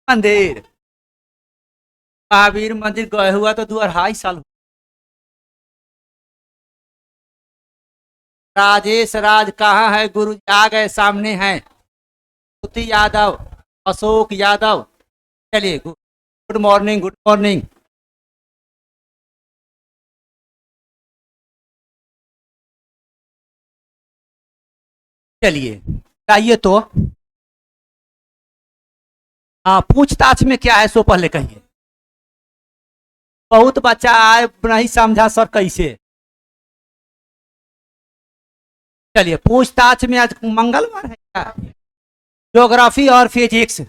मंदिर, महावीर मंदिर गए हुआ तो 2 2.5 साल। राजेश राज कहाँ है गुरु जी? आ गए, सामने हैं। श्रुति यादव, अशोक यादव। चलिए, गुड मॉर्निंग, गुड मॉर्निंग। चलिए आइए तो। हाँ, पूछताछ में क्या है सो पहले कहिए। बहुत बच्चा आए नहीं समझा सर कैसे। चलिए, पूछताछ में आज मंगलवार है क्या? ज्योग्राफी और फिजिक्स।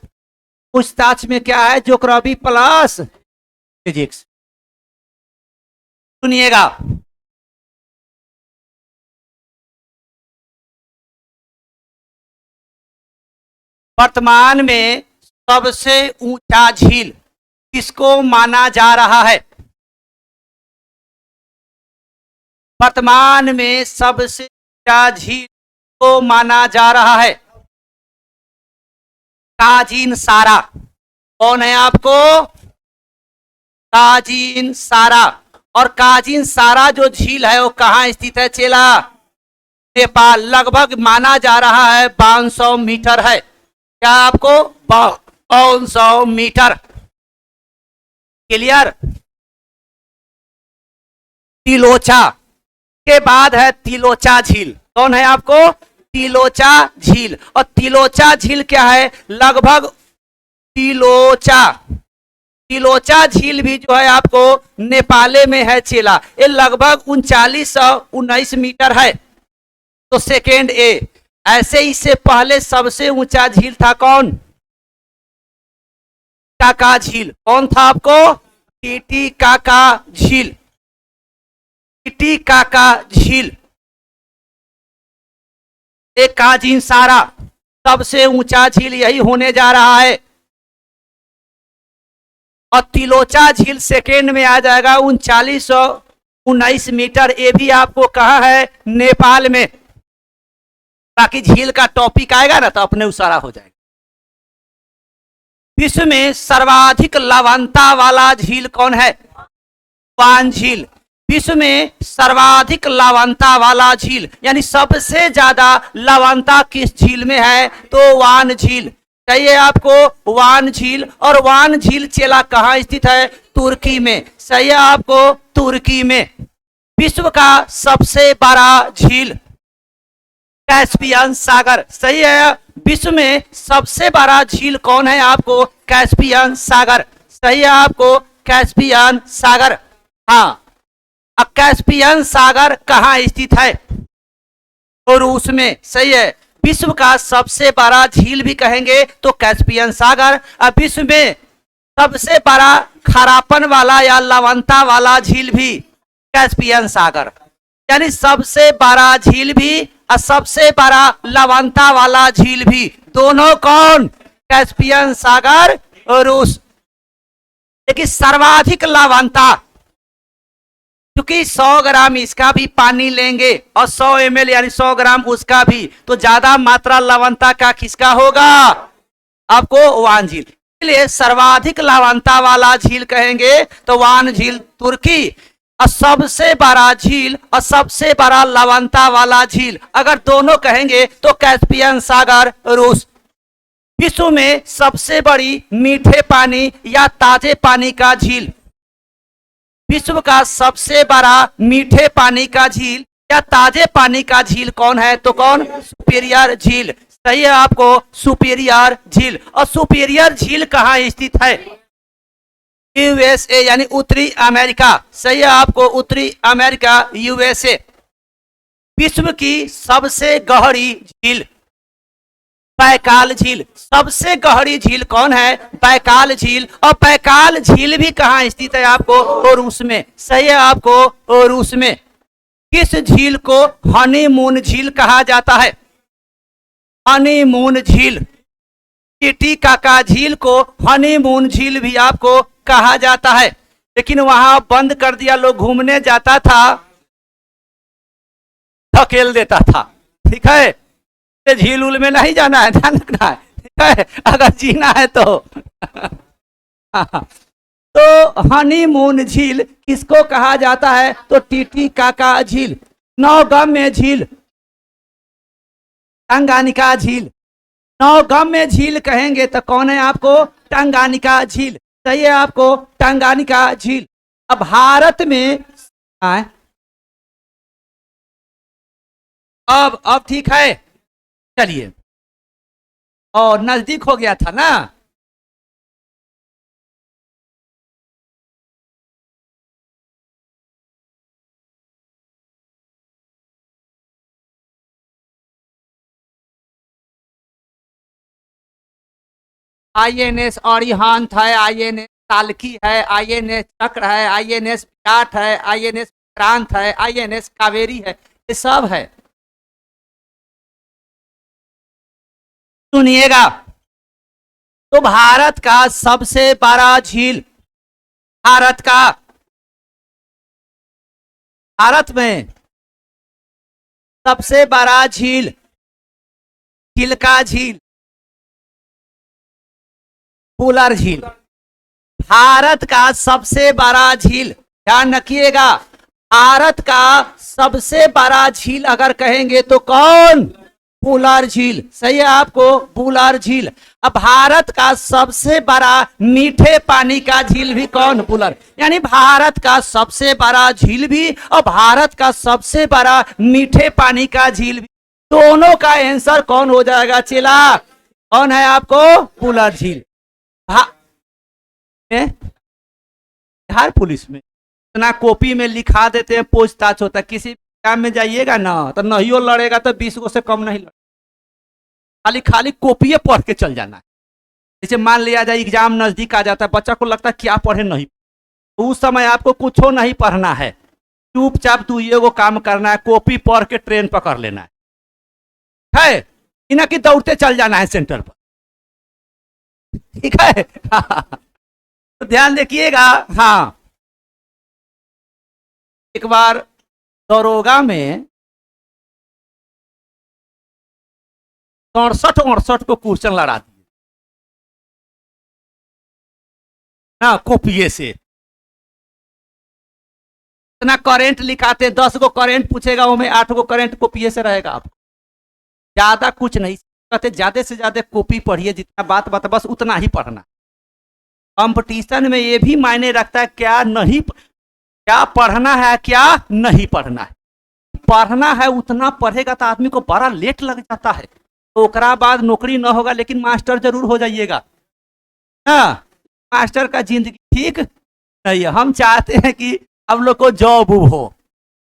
पूछताछ में क्या है? Geography plus physics. सुनिएगा, वर्तमान में सबसे ऊंचा झील किसको माना जा रहा है? वर्तमान में सबसे ऊंचा झील को माना जा रहा है? काजीन सारा। कौन है आपको? काजीन सारा। और काजीन सारा जो झील है वो कहाँ स्थित है चेला? नेपाल। लगभग माना जा रहा है 500 मीटर है। क्या आपको? 500 मीटर। क्लियर? तिलोचा के बाद है तिलोचा झील। कौन है आपको? तिलोचा झील। और तिलोचा झील क्या है? लगभग तिलोचा झील भी जो है आपको नेपाले में है चेला। ये लगभग 3919 मीटर है। तो सेकेंड ए। ऐसे इससे पहले सबसे ऊंचा झील था कौन? काका झील। कौन था आपको? टीटीकाका झील। टीटीकाका झील। एक काजीन सारा, सबसे ऊंचा झील यही होने जा रहा है। और तिलोचा झील सेकेंड में आ जाएगा 3919 मीटर। ये भी आपको कहाँ है? नेपाल में। बाकी झील का टॉपिक आएगा ना तो अपने उसारा हो जाएगा। विश्व में सर्वाधिक लवणता वाला झील कौन है? वान झील। विश्व में सर्वाधिक लवणता वाला झील यानी सबसे ज्यादा लवणता किस झील में है? तो वान झील। चाहिए आपको वान झील। और वान झील चेला कहाँ स्थित है? तुर्की में। सही है आपको? तुर्की में। विश्व का सबसे बड़ा झील कैस्पियन सागर। सही है? विश्व में सबसे बड़ा झील कौन है आपको? कैस्पियन सागर। सही है आपको? कैस्पियन सागर। हाँ, अब कैस्पियन सागर कहाँ स्थित है? और रूस में। सही है? विश्व का सबसे बड़ा झील भी कहेंगे तो कैस्पियन सागर। अब विश्व में सबसे बड़ा खारापन वाला या लवणता वाला झील भी कैस्पियन सागर। यानी सबसे बड़ा झील भी और सबसे बड़ा लवणता वाला झील भी, दोनों कौन? कैस्पियन सागर और रूस। लेकिन सर्वाधिक लवणता, क्योंकि 100 ग्राम इसका भी पानी लेंगे और 100 ml यानी 100 ग्राम उसका भी, तो ज्यादा मात्रा लवणता का किसका होगा? आपको वान झील। इसलिए सर्वाधिक लवणता वाला झील कहेंगे तो वान झील तुर्की। और सबसे बड़ा झील और सबसे बड़ा लवणता वाला झील अगर दोनों कहेंगे तो कैस्पियन सागर रूस। विश्व में सबसे बड़ी मीठे पानी या ताजे पानी का झील, विश्व का सबसे बड़ा मीठे पानी का झील या ताजे पानी का झील कौन है? तो कौन? सुपीरियर झील। सही है आपको? सुपीरियर झील। और सुपीरियर झील कहाँ स्थित है? यूएसए यानी उत्तरी अमेरिका। सही है आपको? उत्तरी अमेरिका, यूएसए। विश्व की सबसे गहरी झील बैकाल झील। सबसे गहरी झील कौन है? बैकाल झील। और बैकाल झील भी कहाँ स्थित है आपको? और रूस में। सही है आपको? और रूस में। किस झील को हनीमून झील कहा जाता है? हनीमून झील। टीटीकाका झील को हनीमून झील भी आपको कहा जाता है। लेकिन वहां बंद कर दिया, लोग घूमने जाता था, धकेल देता था। ठीक है? झील उल में नहीं जाना है, ध्यान रखना है। है, अगर जीना है तो। तो हनीमून झील किसको कहा जाता है? तो टीटीकाका झील, नौगम्य झील, टंगानिका झील। नौगम्य झील कहेंगे तो कौन है आपको? टंगानिका झील। सही है आपको, टंगानिका झील। अब भारत में अब ठीक है, चलिए। और नजदीक हो गया था ना। आईएनएस अरिहंत है, आईएनएस तालकी है, आईएनएस चक्र है, आईएनएस विराट है, आईएनएस क्रांत है, आईएनएस कावेरी है, ये सब है। सुनिएगा, तो भारत का सबसे बड़ा झील, भारत में सबसे बड़ा झील चिल्का झील, वुलर झील। भारत का सबसे बड़ा झील, ध्यान रखिएगा, भारत का सबसे बड़ा झील अगर कहेंगे तो कौन? वुलर झील। सही है आपको, वुलर झील। अब भारत का सबसे बड़ा मीठे पानी का झील भी कौन? वुलर। यानी भारत का सबसे बड़ा झील भी और भारत का सबसे बड़ा मीठे पानी का झील भी, दोनों का आंसर कौन हो जाएगा चेला? कौन है आपको? वुलर झील। बिहार पुलिस में इतना कॉपी में लिखा देते हैं, पूछताछ होता है। किसी काम में जाइएगा ना तो नहीं हो लड़ेगा तो 20 गो से कम नहीं लड़ेगा। खाली खाली कॉपी पढ़ के चल जाना है। जैसे मान लिया जाए एग्जाम नजदीक आ जाता है, बच्चा को लगता है क्या पढ़े, नहीं, तो उस समय आपको कुछ नहीं पढ़ना है, चुपचाप तू ये वो काम करना है, कॉपी पढ़ के ट्रेन पकड़ लेना है इना कि दौड़ते चल जाना है सेंटर पर। ठीक है। तो ध्यान देखिएगा। हाँ, एक बार दरोगा में 67-68 को क्वेश्चन लड़ा दिए ना कॉपिए से। इतना करंट लिखाते, 10 गो करंट पूछेगा, वो में 8 गो करंट कॉपिए से रहेगा। आपको ज्यादा कुछ नहीं कहते, ज्यादा से ज्यादा कॉपी पढ़िए, जितना बात बस उतना ही पढ़ना। कंपटीशन में ये भी मायने रखता है क्या नहीं, क्या पढ़ना है क्या नहीं पढ़ना है। पढ़ना है उतना पढ़ेगा तो आदमी को बड़ा लेट लग जाता है, तो ओकरा बाद नौकरी न होगा, लेकिन मास्टर जरूर हो जाइएगा। हाँ, मास्टर का जिंदगी ठीक नहीं है। हम चाहते हैं कि आप लोग को जॉब हो,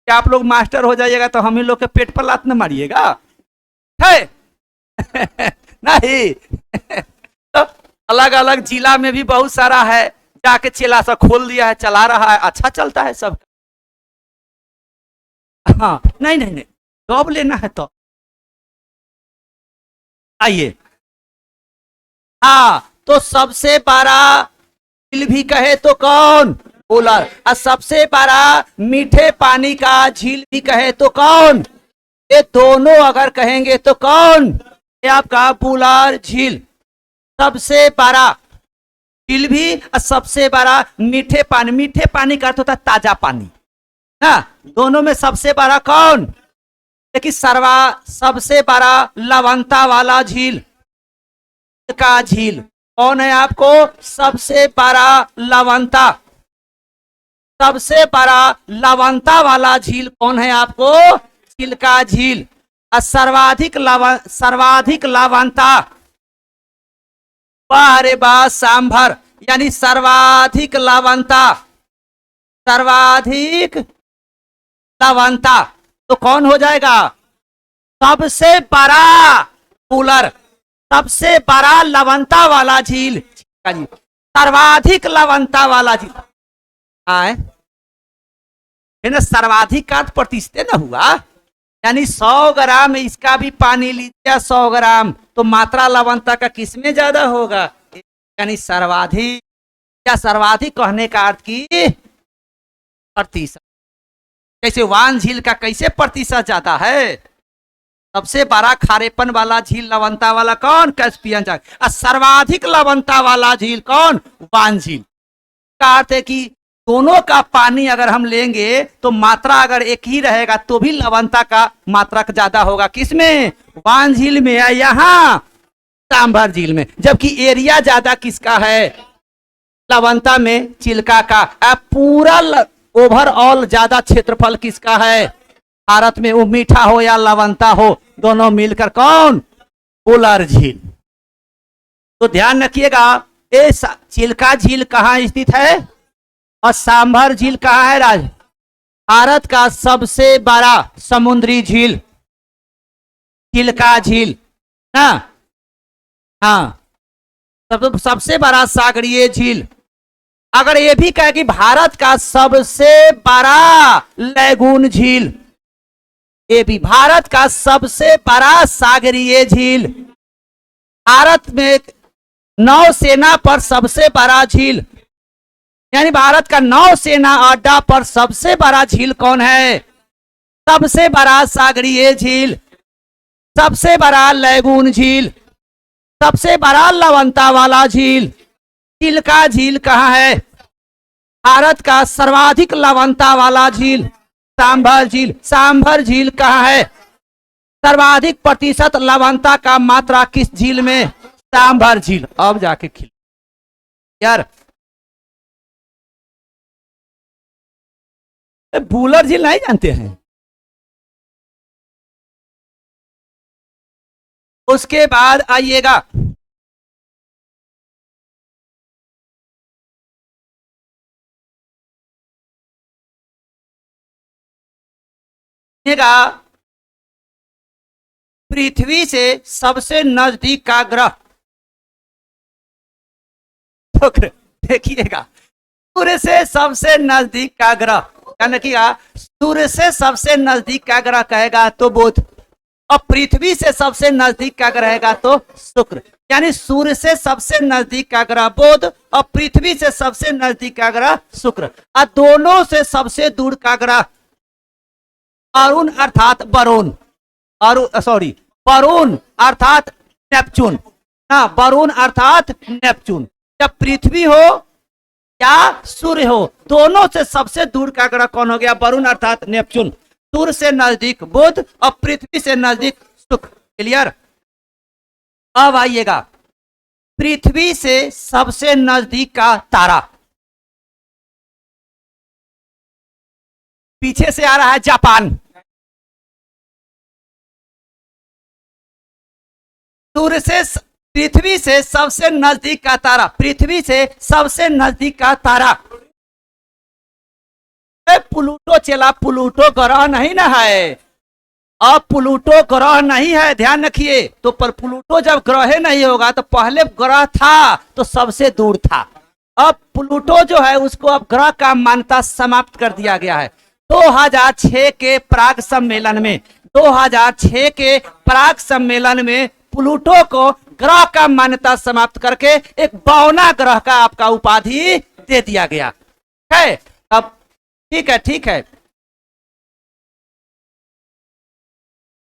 क्या आप लोग मास्टर हो जाइएगा तो हम ही लोग के पेट पर लात न मारिएगा है। नहीं। तो अलग अलग जिला में भी बहुत सारा है, जाके चेला सा खोल दिया है, चला रहा है, अच्छा चलता है सब। हाँ, नहीं नहीं नहीं, जॉब लेना है तो आइए। हाँ, तो सबसे बड़ा झील भी कहे तो कौन? वुलर। और सबसे बड़ा मीठे पानी का झील भी कहे तो कौन? ये दोनों अगर कहेंगे तो कौन? ये आपका वुलर झील। सबसे बड़ा झील भी और सबसे बड़ा मीठे पानी का अर्थ होता है ताजा पानी ना। दोनों में सबसे बड़ा कौन? देखिए, सबसे बड़ा लवणता वाला झील का झील कौन है आपको? सबसे बड़ा लवणता, सबसे बड़ा लवणता वाला झील कौन है आपको? चिल्का झील। और सर्वाधिक लवणता, वाह रे वाह, सांभर, यानी सर्वाधिक लवणता, सर्वाधिक लवणता तो कौन हो जाएगा? सबसे बड़ा वुलर, सबसे बड़ा लवणता वाला झील, सर्वाधिक लवणता वाला झील आए ना। सर्वाधिक का प्रतिशत ना हुआ, यानी 100 ग्राम इसका भी पानी लीजिए, 100 ग्राम, तो मात्रा लवणता का किसमें ज्यादा होगा? यानी सर्वाधिक, क्या सर्वाधिक कहने का अर्थ की प्रतिशत। जैसे वान झील का कैसे प्रतिशत ज्यादा है? सबसे बड़ा खारेपन वाला झील लवणता वाला कौन? कैस्पियन सागर। और सर्वाधिक लवणता वाला झील कौन? वान झील। का अर्थ है कि दोनों का पानी अगर हम लेंगे तो मात्रा अगर एक ही रहेगा तो भी लवणता का मात्रा ज्यादा होगा। किसमें? वान झील में या यहाँ सांभर झील में। जबकि एरिया ज्यादा किसका है? लवणता में चिल्का का। अब पूरा ओवरऑल ज्यादा क्षेत्रफल किसका है? भारत में। वो मीठा हो या लवणता हो, दोनों मिलकर कौन? उलर झील। तो ध्यान रखिएगा, ये चिल्का झील कहाँ स्थित है और सांभर झील कहाँ है? भारत का सबसे बड़ा समुद्री झील चिल्का झील ना। हाँ, सबसे बड़ा सागरीय झील। अगर ये भी कहे कि भारत का सबसे बड़ा लैगून झील, ये भी भारत का सबसे बड़ा सागरीय झील, भारत में नौसेना पर सबसे बड़ा झील, यानी भारत का नौसेना अड्डा पर सबसे बड़ा झील कौन है? सबसे बड़ा सागरीय झील, सबसे बड़ा लैगून झील, सबसे बड़ा लवणता वाला झील। चिल्का झील कहाँ है? भारत का सर्वाधिक लवणता वाला झील सांभर झील। सांभर झील कहाँ है? सर्वाधिक प्रतिशत लवणता का मात्रा किस झील में? सांभर झील। अब जाके खिल यार, बुलर झील नहीं जानते हैं? उसके बाद आइएगा पृथ्वी से सबसे नजदीक का ग्रह। देखिएगा, सूर्य से सबसे नजदीक का ग्रह, सूर्य से सबसे नजदीक का ग्रह कहेगा तो बुध, और पृथ्वी से सबसे नजदीक का ग्रह रहेगा तो शुक्र। यानी सूर्य से सबसे नजदीक का ग्रह बुध और पृथ्वी से सबसे नजदीक का ग्रह शुक्र, और दोनों से सबसे दूर का ग्रह अरुण अर्थात वरुण, वरुण अर्थात नेपच्यून ना, वरुण अर्थात नेपच्यून। जब पृथ्वी हो या सूर्य हो, दोनों से सबसे दूर का ग्रह कौन हो गया? वरुण अर्थात नेपच्यून। सूर्य से नजदीक बुध और पृथ्वी से नजदीक शुक्र। क्लियर? अब आइएगा, पृथ्वी से सबसे नजदीक का तारा, पीछे से आ रहा है जापान। सूर्य से पृथ्वी से सबसे नजदीक का तारा, पृथ्वी से सबसे नजदीक का तारा प्लूटो। चला, प्लूटो ग्रह नहीं ना है, अब प्लूटो ग्रह नहीं है, ध्यान रखिए। तो पर प्लूटो जब ग्रह नहीं होगा तो पहले ग्रह था तो सबसे दूर था। अब प्लूटो जो है उसको अब ग्रह का मान्यता समाप्त कर दिया गया है। 2006 के प्राग सम्मेलन में, 2006 के प्राग सम्मेलन में प्लूटो को ग्रह का मान्यता समाप्त करके एक बौना ग्रह का आपका उपाधि दे दिया गया है। अब ठीक है, ठीक है।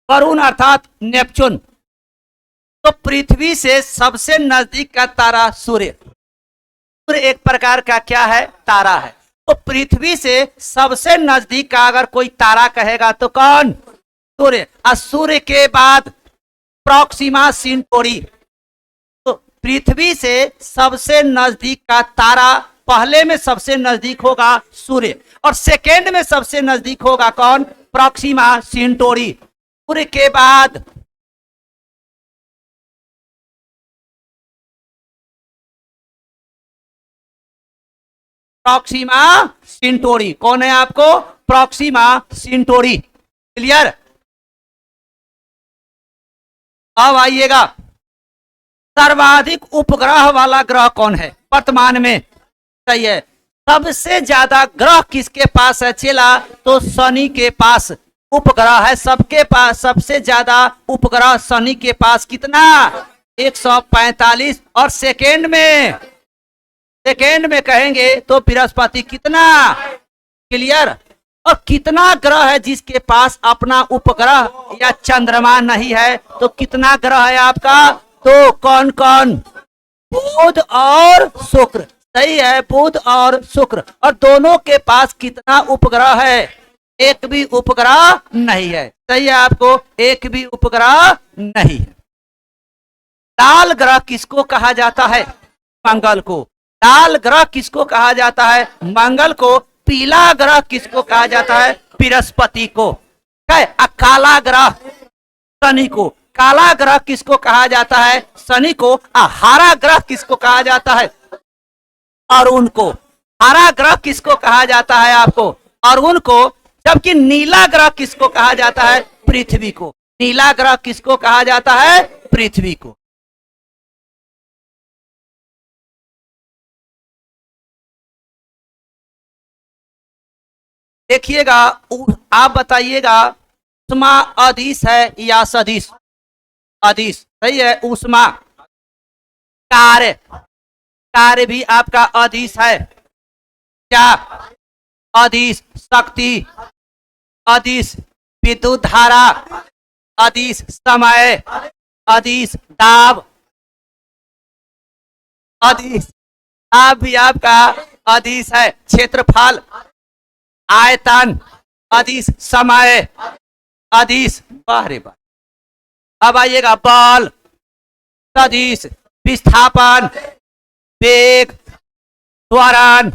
वरुण अर्थात नेपच्यून। तो पृथ्वी से सबसे नजदीक का तारा सूर्य। सूर्य एक प्रकार का क्या है? तारा है। तो पृथ्वी से सबसे नजदीक का अगर कोई तारा कहेगा तो कौन? सूर्य। और सूर्य के बाद प्रॉक्सिमा सिंटोरी। तो पृथ्वी से सबसे नजदीक का तारा पहले में सबसे नजदीक होगा सूर्य, और सेकेंड में सबसे नजदीक होगा कौन? प्रॉक्सिमा सिंटोरी। सूर्य के बाद प्रॉक्सिमा सिंटोरी। कौन है आपको? प्रॉक्सिमा सिंटोरी। क्लियर? अब आइएगा, सर्वाधिक उपग्रह वाला ग्रह कौन है वर्तमान में? सही है, सबसे ज्यादा ग्रह किसके पास है चेला? तो शनि के पास उपग्रह है। सबके पास सबसे ज्यादा उपग्रह शनि के पास। कितना? 145। और सेकेंड में कहेंगे तो बृहस्पति। कितना? क्लियर? और कितना ग्रह है जिसके पास अपना उपग्रह या चंद्रमा नहीं है? तो कितना ग्रह है आपका? तो कौन कौन? बुध और शुक्र। सही है, बुध और शुक्र। और दोनों के पास कितना उपग्रह है? एक भी उपग्रह नहीं है। सही है, आपको एक भी उपग्रह नहीं है। लाल ग्रह किसको कहा जाता है? मंगल को। लाल ग्रह किसको कहा जाता है? मंगल को। पीला ग्रह किसको कहा जाता है? बृहस्पति को। काला ग्रह शनि को। काला ग्रह किसको कहा जाता है? शनि को। हरा ग्रह किसको कहा जाता है? अरुण को। हरा ग्रह किसको कहा जाता है आपको? अरुण को। जबकि नीला ग्रह किसको कहा जाता है? पृथ्वी को। नीला ग्रह किसको कहा जाता है? पृथ्वी को। देखिएगा, आप बताइएगा, उष्मा अदिश है या सदिश? अदिश। सही है, उष्मा। कार्य, कार्य भी आपका अदिश है। क्या? अदिश। शक्ति अदिश। विद्युत धारा अदिश। समय अदिश। दाब अदिश। आप भी आपका अदिश है। क्षेत्रफल, आयतन अदिश। समय अदिश। वाह रे वाह। अब आइएगा, बल सदिश। विस्थापन, वेग, त्वरण,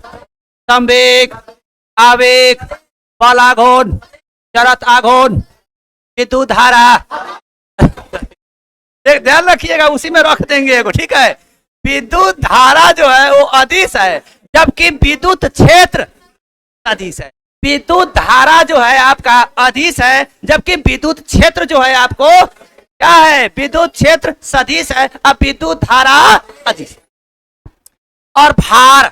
संवेग, आवेग, बलाघूर्ण, जड़त आघूर्ण, विद्युत धारा। ध्यान रखिएगा, उसी में रख देंगे एगो, ठीक है। विद्युत धारा जो है वो अदिश है, जबकि विद्युत क्षेत्र सदिश है। विद्युत धारा जो है आपका अदिश है, जबकि विद्युत क्षेत्र जो है आपको क्या है? विद्युत क्षेत्र सदिश है, अब विद्युत धारा अदिश। और भार,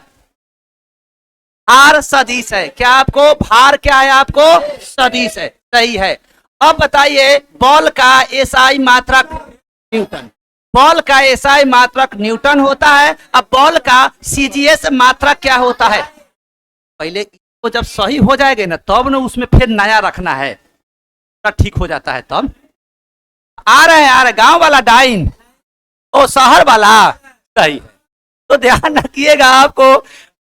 भार सदिश है। क्या आपको? भार क्या है आपको? सदिश है। सही है। अब बताइए, बल का एसआई मात्रक न्यूटन। बल का एसआई मात्रक न्यूटन होता है। अब बल का सीजीएस मात्रक क्या होता है? पहले तो जब सही हो जाएगा ना, तब ना उसमें फिर नया रखना है, ठीक हो जाता है तब। आ रहे गांव वाला डाइन, ओ शहर वाला। सही। तो ध्यान रखिएगा, आपको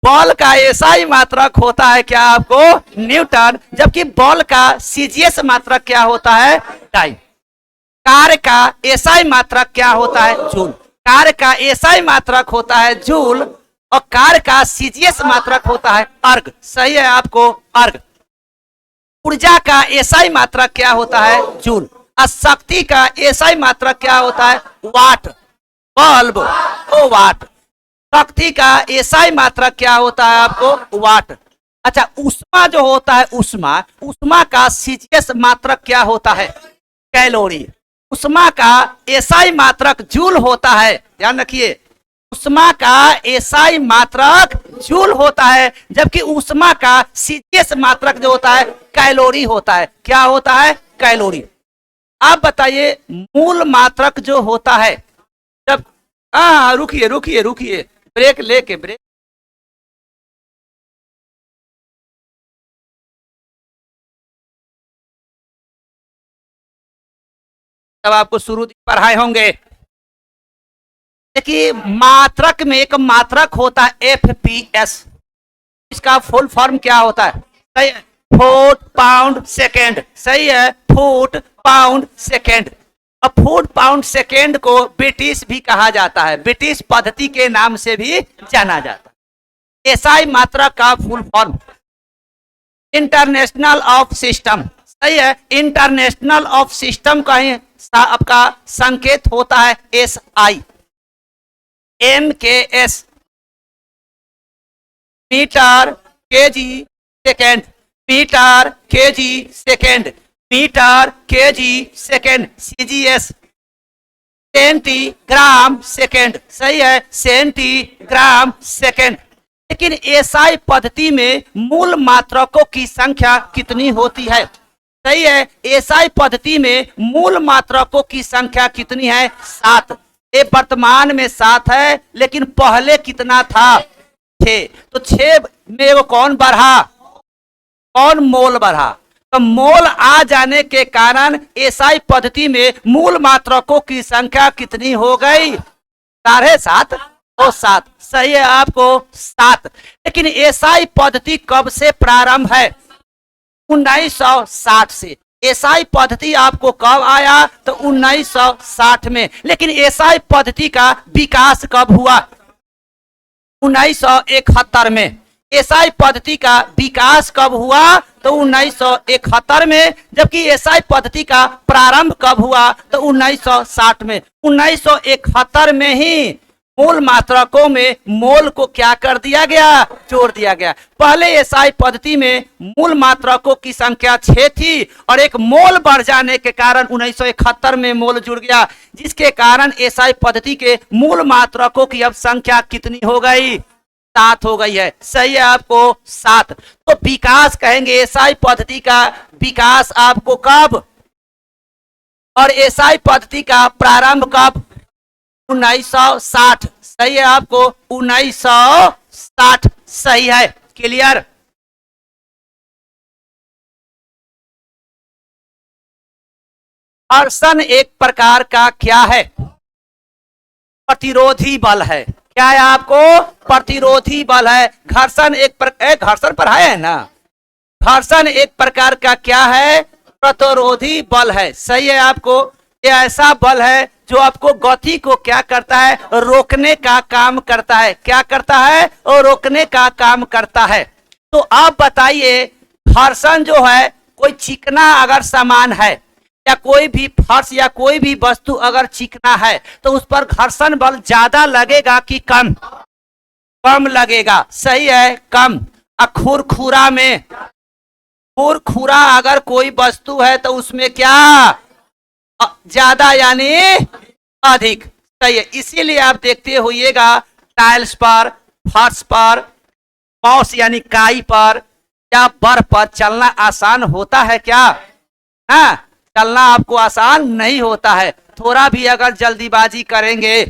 बल का एसआई मात्रक होता है क्या आपको? न्यूटन। जबकि बल का सीजीएस मात्रक क्या होता है? डाइन। कार्य का एसआई मात्रक क्या होता है? जूल। कार्य का एसआई मात्रक होता है जूल, और कार्य का सीजीएस मात्रक होता है अर्ग। सही है आपको, अर्ग। ऊर्जा का एसआई मात्रक क्या होता है? जूल। और शक्ति का एसआई मात्रक क्या होता है? वाट। बल्ब ओ वाट। शक्ति का एसआई मात्रक क्या होता है आपको? वाट। अच्छा, ऊष्मा जो होता है, ऊष्मा, ऊष्मा का सीजीएस मात्रक क्या होता है? कैलोरी। ऊष्मा का एसआई मात्रक जूल होता है। ध्यान रखिए, ऊष्मा का एसआई मात्रक जूल होता है, जबकि ऊष्मा का सीजीएस मात्रक जो होता है कैलोरी होता है। क्या होता है? कैलोरी। आप बताइए, मूल मात्रक जो होता है, जब रुकिए रुकिए रुकिए, ब्रेक लेके ब्रेक। तब आपको शुरू पढ़ाए होंगे। देखिए, मात्रक में एक मात्रक होता है एफपीएस। इसका फुल फॉर्म क्या होता है? सही है, फुट पाउंड सेकेंड। सही है, फुट पाउंड सेकेंड। अब फुट पाउंड सेकेंड को ब्रिटिश भी कहा जाता है, ब्रिटिश पद्धति के नाम से भी जाना जाता है। एसआई मात्रक का full form international of system. सही है, इंटरनेशनल ऑफ सिस्टम का ही आपका संकेत होता है SI. MKS metre KG second. Metre KG second. Metre KG second. CGS centigram second. सही है, सेंटीग्राम सेकेंड। लेकिन एसआई पद्धति में मूल मात्रकों की संख्या कितनी होती है? सही है, एसआई पद्धति में मूल मात्रकों की संख्या कितनी है? 7। ये वर्तमान में 7 है, लेकिन पहले कितना था? 6। तो 6 में वो कौन बढ़ा? कौन मोल बढ़ा? तो मोल आ जाने के कारण एसआई पद्धति में मूल मात्रकों की संख्या कितनी हो गई? 7.5 और 7 सही है आपको 7। लेकिन एसआई पद्धति कब से प्रारंभ है? 1960 से। एसआई पद्धति आपको कब आया? तो 1960 में। लेकिन एसआई पद्धति का विकास कब हुआ? 1971 में। एसआई पद्धति का विकास कब हुआ? तो 1971 में। जबकि एसआई पद्धति का प्रारंभ कब हुआ? तो 1960 में। 1971 में ही मूल मात्रकों में मोल को क्या कर दिया गया? जोड़ दिया गया। पहले एसआई पद्धति में मूल मात्रकों की संख्या 6 थी और एक मोल बढ़ जाने के कारण 1971 में मोल जुड़ गया, जिसके कारण एसआई पद्धति के मूल मात्रकों की अब संख्या कितनी हो गई? 7 हो गई है। सही है आपको 7। तो विकास कहेंगे एसआई पद्धति का विकास आपको कब? और एसआई पद्धति का प्रारंभ कब? 1960। सही है आपको 1960 सही है। क्लियर? घर्षण एक प्रकार का क्या है? प्रतिरोधी बल है। क्या है आपको? प्रतिरोधी बल है। घर्षण घर्षण पर है ना? घर्षण एक प्रकार का क्या है? प्रतिरोधी बल है। सही है आपको। ये ऐसा बल है जो आपको गति को क्या करता है? रोकने का काम करता है। क्या करता है? और रोकने का काम करता है। तो आप बताइए, घर्षण जो है, कोई चिकना अगर सामान है या कोई भी फर्श या कोई भी वस्तु अगर चिकना है तो उस पर घर्षण बल ज्यादा लगेगा कि कम? कम लगेगा। सही है, कम। खुरखुरा में, खुरखुरा अगर कोई वस्तु है तो उसमें क्या ज्यादा यानी अधिक। सही है। इसीलिए आप देखते होइएगा टाइल्स पर, फर्श पर, मौस यानी काई पर या बर्फ पर चलना आसान होता है क्या? हाँ, चलना आपको आसान नहीं होता है। थोड़ा भी अगर जल्दीबाजी करेंगे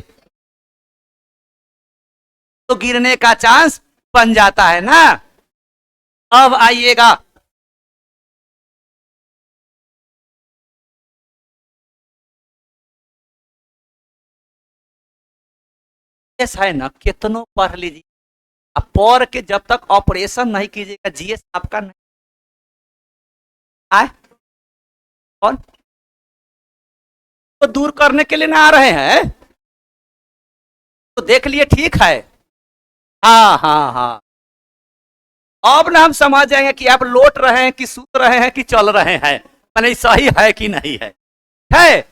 तो गिरने का चांस बन जाता है ना। अब आइएगा, है ना, कितनों पढ़ लीजिए, अब पढ़ के जब तक ऑपरेशन नहीं कीजिएगा जीएस आपका नहीं आए। कौन तो दूर करने के लिए ना आ रहे हैं? तो देख लिए, ठीक है। हाँ हाँ हाँ, अब ना हम समझ जाएंगे कि आप लौट रहे हैं कि सूत रहे हैं कि चल रहे हैं, माने सही है कि नहीं है। है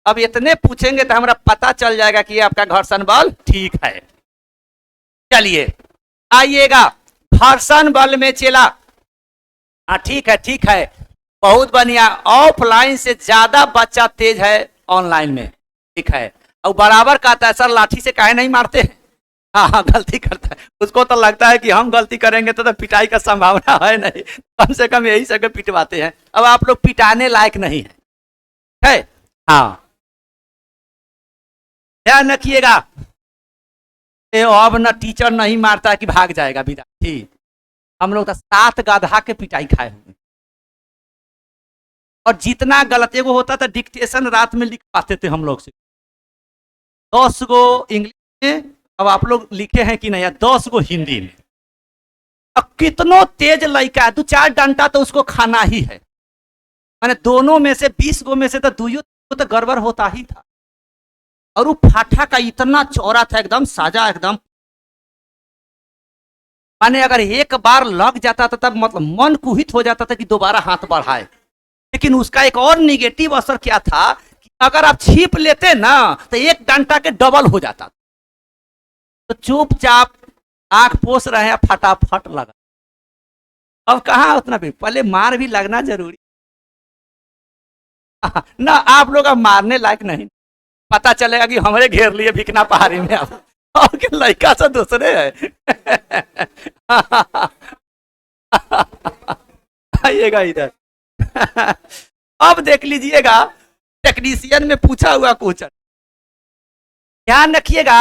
अब इतने पूछेंगे तो हमारा पता चल जाएगा कि आपका घर्षण बल ठीक है। चलिए आइएगा, घर्षण बल में चला। हाँ ठीक है, ठीक है, बहुत बढ़िया। ऑफलाइन से ज्यादा बच्चा तेज है ऑनलाइन में। ठीक है। और बराबर कहता है सर लाठी से काहे नहीं मारते हैं? हाँ हाँ, गलती करता है, उसको तो लगता है कि हम गलती करेंगे तो पिटाई का संभावना है नहीं, कम से कम यही सब पिटवाते हैं। अब आप लोग पिटाने लायक नहीं है। हाँ, ध्यान रखिएगा। अब न टीचर नहीं मारता कि भाग जाएगा विद्यार्थी। हम लोग तो 7 गधा के पिटाई खाए होंगे। और जितना गलत एगो होता था डिक्टेशन रात में लिख पाते थे हम लोग से 10 गो इंग्लिश में, अब आप लोग लिखे हैं कि नहीं, 10 गो हिंदी में। अब कितनों तेज लड़का, 2-4 डंडा तो उसको खाना ही है। मैंने दोनों में से 20 गो में से तो 2 तो गड़बड़ होता ही था। और वो फाठा का इतना चौड़ा था, एकदम साजा, एकदम माने अगर एक बार लग जाता था तब मतलब मन कुहित हो जाता था कि दोबारा हाथ बढ़ाए। लेकिन उसका एक और निगेटिव असर क्या था कि अगर आप छीप लेते ना तो एक डंडा के डबल हो जाता। तो चुपचाप आंख पोस रहे हैं, फटाफट लगा। अब कहाँ उतना भी, पहले मार भी लगना जरूरी ना। आप लोग अब मारने लायक नहीं, पता चलेगा कि हमारे घेर लिए भिकना पहाड़ी में अब, और के लड़का से दूसरे है। आइएगा इधर। अब देख लीजिएगा, टेक्नीशियन में पूछा हुआ क्वेश्चन ध्यान रखिएगा।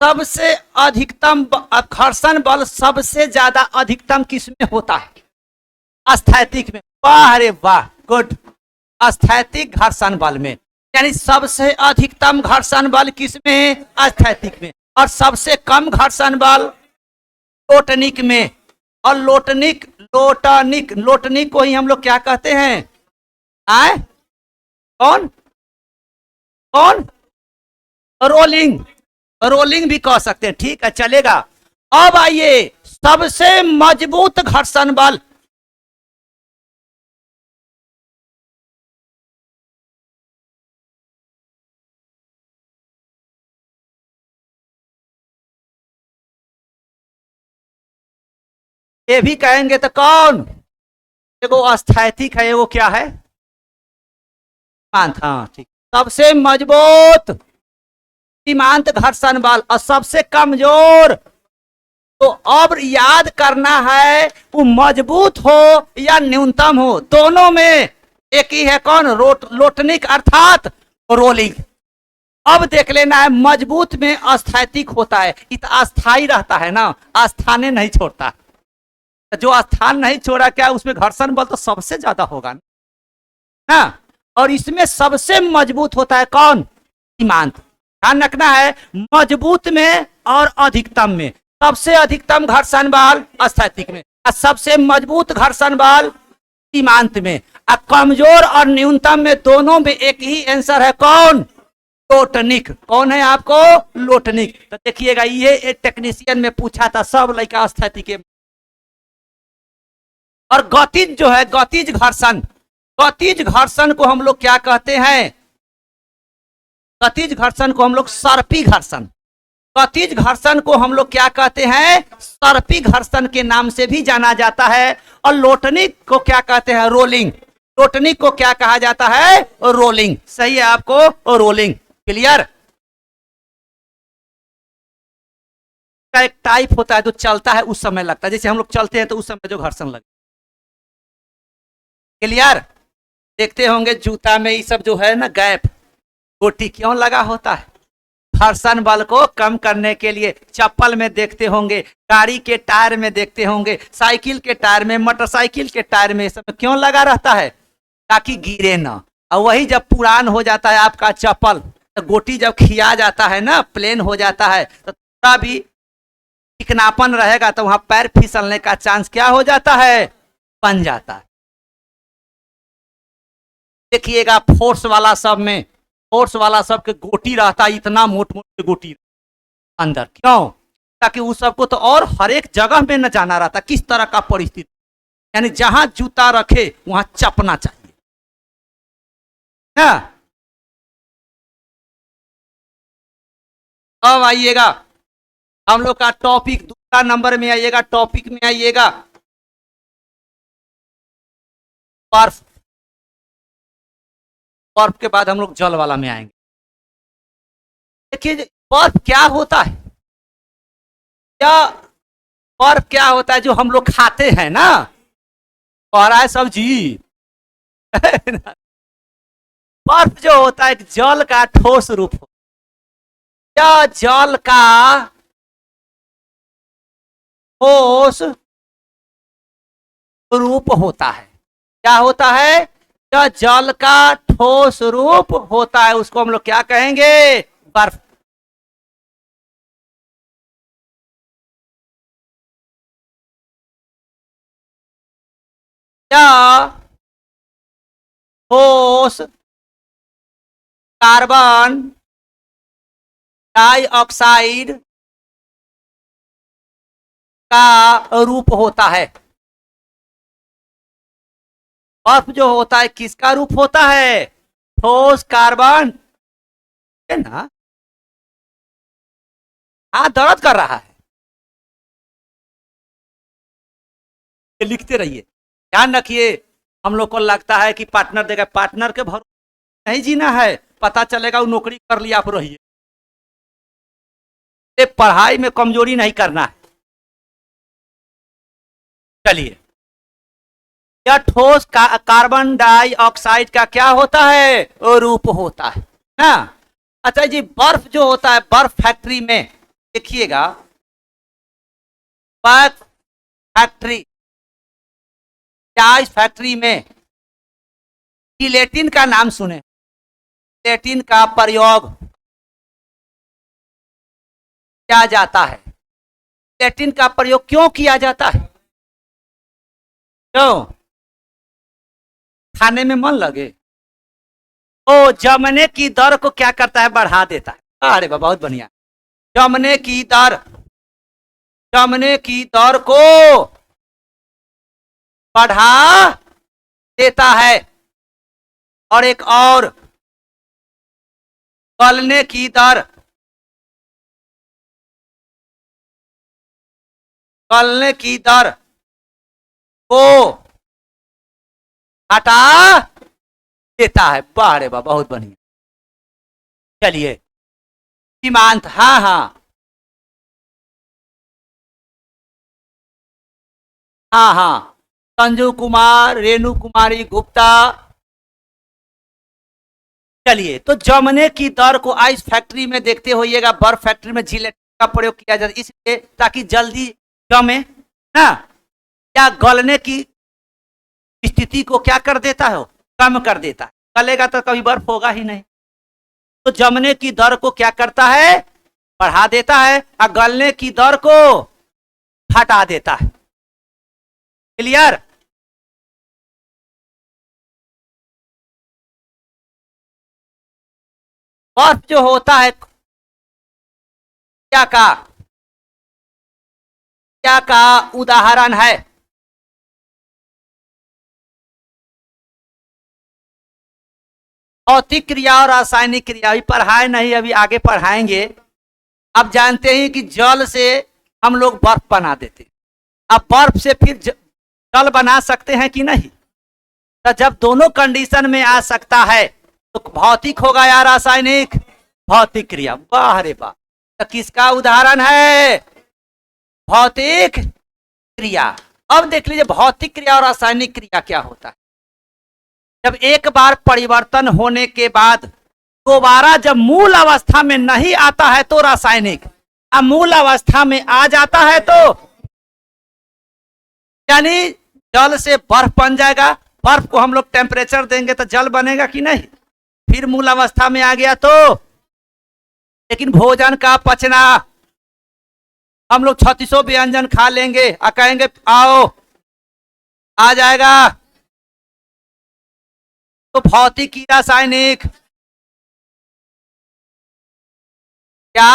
सबसे अधिकतम घर्षण बल सबसे ज्यादा अधिकतम किस में होता है? स्थैतिक में। वाह रे वाह, गुड। स्थैतिक घर्षण बल में, यानी सबसे अधिकतम घर्षण बल किस में? स्थैतिक में। और सबसे कम घर्षण बल लोटनिक में। और लोटनिक को ही हम लोग क्या कहते हैं? आए कौन कौन? रोलिंग। रोलिंग भी कह सकते हैं, ठीक है, चलेगा। अब आइए, सबसे मजबूत घर्षण बल। ये भी कहेंगे तो कौन? एगो स्थैतिक है, एगो क्या है? हाँ ठीक। सबसे मजबूत सीमांत घर्षण बल और सबसे कमजोर। तो अब याद करना है, वो मजबूत हो या न्यूनतम हो, दोनों में एक ही है। कौन? लोटनिक अर्थात रोलिंग। अब देख लेना है, मजबूत में अस्थैतिक होता है, अस्थाई रहता है ना, आस्थाने नहीं छोड़ता। जो स्थान नहीं छोड़ा, क्या उसमें घर्षण बल तो सबसे ज्यादा होगा ना। और इसमें सबसे मजबूत होता है कौन? सीमांत। ध्यान रखना है, मजबूत में और अधिकतम में। सबसे अधिकतम घर्षण बल स्थैतिक में, और सबसे मजबूत घर्षण बल सीमांत में। और कमजोर और न्यूनतम में, दोनों में एक ही आंसर है। कौन? लोटनिक। कौन है आपको? लोटनिक। तो देखिएगा, ये टेक्नीशियन में पूछा था, सब लड़का स्थैतिक। और गतिज जो है, गतिज घर्षण, गतिज घर्षण को हम लोग क्या कहते हैं? गतिज घर्षण को हम लोग सर्पी घर्षण, गतिज घर्षण को हम लोग क्या कहते हैं? सर्पी घर्षण के नाम से भी जाना जाता है। और लोटनिक को क्या कहते हैं? रोलिंग। लोटनिक को क्या कहा जाता है? रोलिंग। सही है आपको, रोलिंग। क्लियर? का एक टाइप होता है जो चलता है उस समय लगता है, जैसे हम लोग चलते हैं तो उस समय जो घर्षण लगता है। क्लियर? देखते होंगे जूता में ये सब जो है ना, गैप, गोटी क्यों लगा होता है? घर्षण बल को कम करने के लिए। चप्पल में देखते होंगे, गाड़ी के टायर में देखते होंगे, साइकिल के टायर में, मोटरसाइकिल के टायर में, सब क्यों लगा रहता है? ताकि गिरे ना। और वही जब पुरान हो जाता है आपका चप्पल, तो गोटी जब खिया जाता है ना, प्लेन हो जाता है, तो थोड़ा भी चिकनापन रहेगा, तो वहां पैर फिसलने का चांस क्या हो जाता है? बन जाता है। देखिएगा फोर्स वाला सब में, फोर्स वाला सब के गोटी रहता है, इतना मोट मोट गोटी अंदर। क्यों? ताकि उस सबको तो और हर एक जगह में न जाना रहता, किस तरह का परिस्थिति, यानी जहां जूता रखे वहां चपना चाहिए ना। अब आइएगा, हम लोग का टॉपिक दूसरा नंबर में आइएगा, टॉपिक में आइएगा बर्फ। बर्फ के बाद हम लोग जल वाला में आएंगे। देखिए बर्फ क्या होता है? क्या बर्फ क्या होता है? जो हम लोग खाते हैं ना, कह रहा है सब्जी। बर्फ जो होता है जल का ठोस रूप हो, या जल का ठोस रूप होता है। क्या होता है? या जल का ठोस रूप होता है, उसको हम लोग क्या कहेंगे? बर्फ। या ठोस कार्बन डाइऑक्साइड का रूप होता है। बर्फ जो होता है किसका रूप होता है? ठोस कार्बन, है ना। हाँ, दर्द कर रहा है, लिखते रहिए, ध्यान रखिए। हम लोग को लगता है कि पार्टनर देगा, पार्टनर के भरोसे नहीं जीना है, पता चलेगा वो नौकरी कर लिया, आप रहिए। पढ़ाई में कमजोरी नहीं करना है। चलिए, यह ठोस कार्बन डाइऑक्साइड का क्या होता है? रूप होता है ना। अच्छा जी, बर्फ जो होता है, बर्फ फैक्ट्री में देखिएगा, वैक्स फैक्ट्री, क्या इस फैक्ट्री में जिलेटिन का नाम सुने? जिलेटिन का प्रयोग किया जाता है। जिलेटिन का प्रयोग क्यों किया जाता है? क्यों? खाने में मन लगे? ओ, जमने की दर को क्या करता है? बढ़ा देता है। अरे वाह, बहुत बढ़िया। जमने की दर, जमने की दर को बढ़ा देता है। और एक और, गलने की दर, गलने की दर को हटा देता है। वाह रे वाह, बहुत बढ़िया। चलिए सीमांत, हाँ हाँ हाँ हाँ, संजू कुमार, रेणु कुमारी गुप्ता। चलिए, तो जमने की दर को आइस फैक्ट्री में देखते होइएगा, बर्फ फैक्ट्री में जिलेटिन का प्रयोग किया जाता है, इसलिए ताकि जल्दी जमे ना, या गलने की स्थिति को क्या कर देता है? कम कर देता है। गलेगा तो कभी बर्फ होगा ही नहीं। तो जमने की दर को क्या करता है? बढ़ा देता है, और गलने की दर को हटा देता है। क्लियर? बर्फ जो होता है, क्या का उदाहरण है? भौतिक क्रिया और रासायनिक क्रिया। अभी पढ़ाए नहीं, अभी आगे पढ़ाएंगे। अब जानते हैं कि जल से हम लोग बर्फ बना देते, अब बर्फ से फिर जल बना सकते हैं कि नहीं? तो जब दोनों कंडीशन में आ सकता है तो भौतिक होगा या रासायनिक? भौतिक क्रिया। वाह रे वाह, तो किसका उदाहरण है? भौतिक क्रिया। अब देख लीजिए, भौतिक क्रिया और रासायनिक क्रिया क्या होता है। जब एक बार परिवर्तन होने के बाद दोबारा जब मूल अवस्था में नहीं आता है तो रासायनिक, अब मूल अवस्था में आ जाता है तो यानी जल से बर्फ बन जाएगा। बर्फ को हम लोग टेम्परेचर देंगे तो जल बनेगा कि नहीं? फिर मूल अवस्था में आ गया तो, लेकिन भोजन का पचना, हम लोग 3600 व्यंजन खा लेंगे और कहेंगे आओ, आ जाएगा। तो भौतिक की रासायनिक क्या?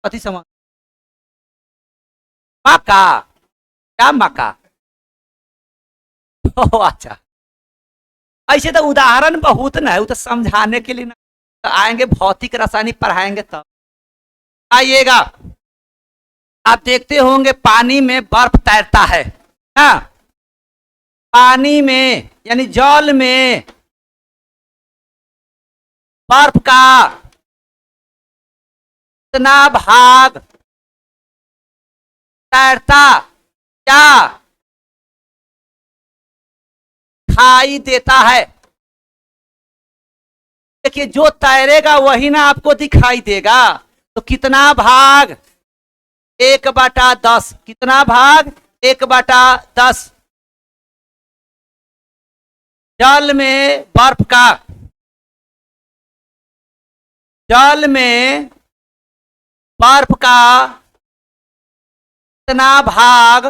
अति समान मका, क्या मका? ओ अच्छा, ऐसे तो उदाहरण बहुत ना है, वो तो समझाने के लिए ना, तो आएंगे भौतिक रासायनिक पढ़ाएंगे तब। आइएगा, आप देखते होंगे पानी में बर्फ तैरता है ना, पानी में यानी जल में बर्फ का कितना भाग तैरता क्या दिखाई देता है? देखिए, जो तैरेगा वही ना आपको दिखाई देगा। तो कितना भाग? 1/10। कितना भाग? 1/10। जल में बर्फ का, जल में बर्फ का कितना भाग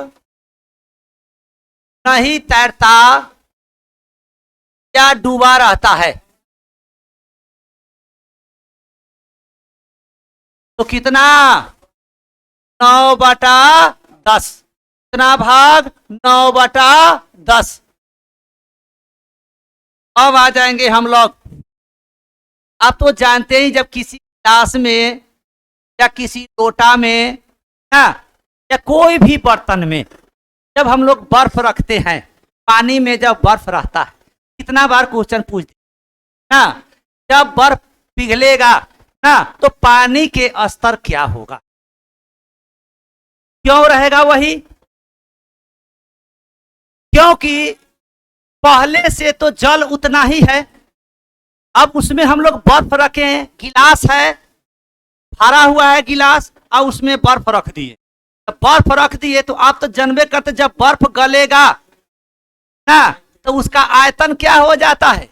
नहीं तैरता या डूबा रहता है? तो कितना? 9/10। कितना भाग? 9/10। अब आ जाएंगे हम लोग। आप तो जानते ही, जब किसी गिलास में या किसी लोटा में ना, या कोई भी बर्तन में जब हम लोग बर्फ रखते हैं, पानी में जब बर्फ रहता है, कितना बार क्वेश्चन पूछते ना, जब बर्फ पिघलेगा ना तो पानी के स्तर क्या होगा? क्यों रहेगा वही? क्योंकि पहले से तो जल उतना ही है, अब उसमें हम लोग बर्फ रखें, गिलास है, भरा हुआ है गिलास और उसमें बर्फ रख दिए, तो बर्फ रख दिए तो आप तो जानबे करते जब बर्फ गलेगा ना तो उसका आयतन क्या हो जाता है,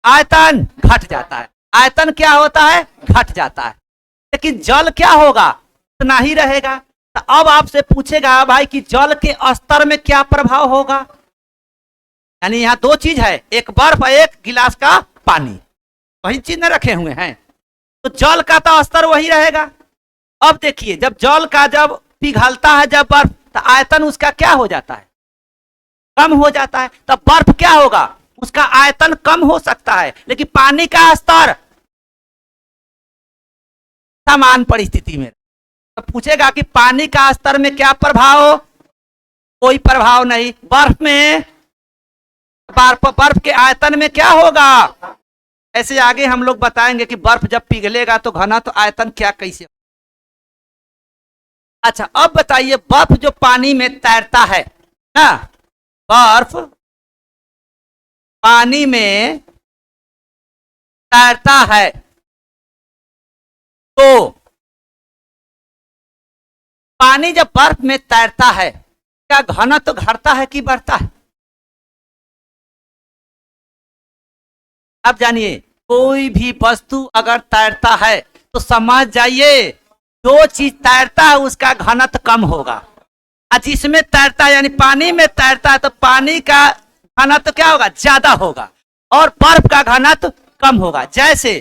आयतन घट जाता है। आयतन क्या होता है, घट जाता है। लेकिन जल क्या होगा, उतना ही रहेगा। तो अब आपसे पूछेगा भाई कि जल के स्तर में क्या प्रभाव होगा, यानी यहाँ दो चीज है, एक बर्फ एक गिलास का पानी, वही चीज न रखे हुए हैं, तो जल का तो स्तर वही रहेगा। अब देखिए जब जल का जब पिघलता है जब बर्फ, तो आयतन उसका क्या हो जाता है, कम हो जाता है। तब बर्फ क्या होगा, उसका आयतन कम हो सकता है, लेकिन पानी का स्तर समान परिस्थिति में। तो पूछेगा कि पानी का स्तर में क्या प्रभाव हो, कोई प्रभाव नहीं। बर्फ में बर्फ के आयतन में क्या होगा, ऐसे आगे हम लोग बताएंगे कि बर्फ जब पिघलेगा तो घना तो आयतन क्या कैसे। अच्छा अब बताइए बर्फ जो पानी में तैरता है ना, बर्फ पानी में तैरता है तो पानी जब बर्फ में तैरता है क्या घनत्व घटता है कि बढ़ता है। अब जानिए कोई भी वस्तु अगर तैरता है तो समझ जाइए जो चीज तैरता है उसका घनत्व कम होगा, और जिसमें तैरता है यानी पानी में तैरता है तो पानी का घनत्व क्या होगा, ज्यादा होगा, और बर्फ का घनत्व कम होगा। जैसे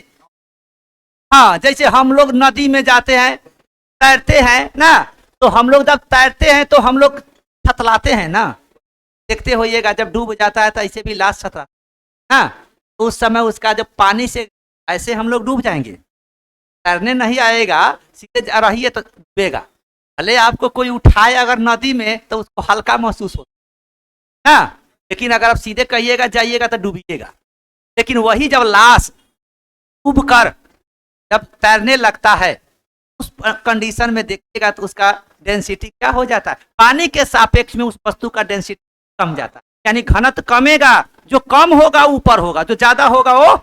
हाँ, जैसे हम लोग नदी में जाते हैं तैरते हैं ना, तो हम लोग जब तैरते हैं तो हम लोग छतलाते हैं ना, देखते होइएगा जब डूब जाता है तो ऐसे भी लाश छतरा ना, उस समय उसका जब पानी से ऐसे हम लोग डूब जाएंगे, तैरने नहीं आएगा, सीधे रहिए तो डूबेगा। भले आपको कोई उठाए अगर नदी में तो उसको हल्का महसूस होता है ना, लेकिन अगर आप सीधे कहिएगा जाइएगा तो डूबिएगा। लेकिन वही जब लाश डूब कर जब तैरने लगता है उस कंडीशन में देखिएगा तो उसका डेंसिटी क्या हो जाता है, पानी के सापेक्ष में उस वस्तु का डेंसिटी कम जाता है, यानी घनत्व कमेगा, जो कम होगा ऊपर होगा, जो ज्यादा होगा वो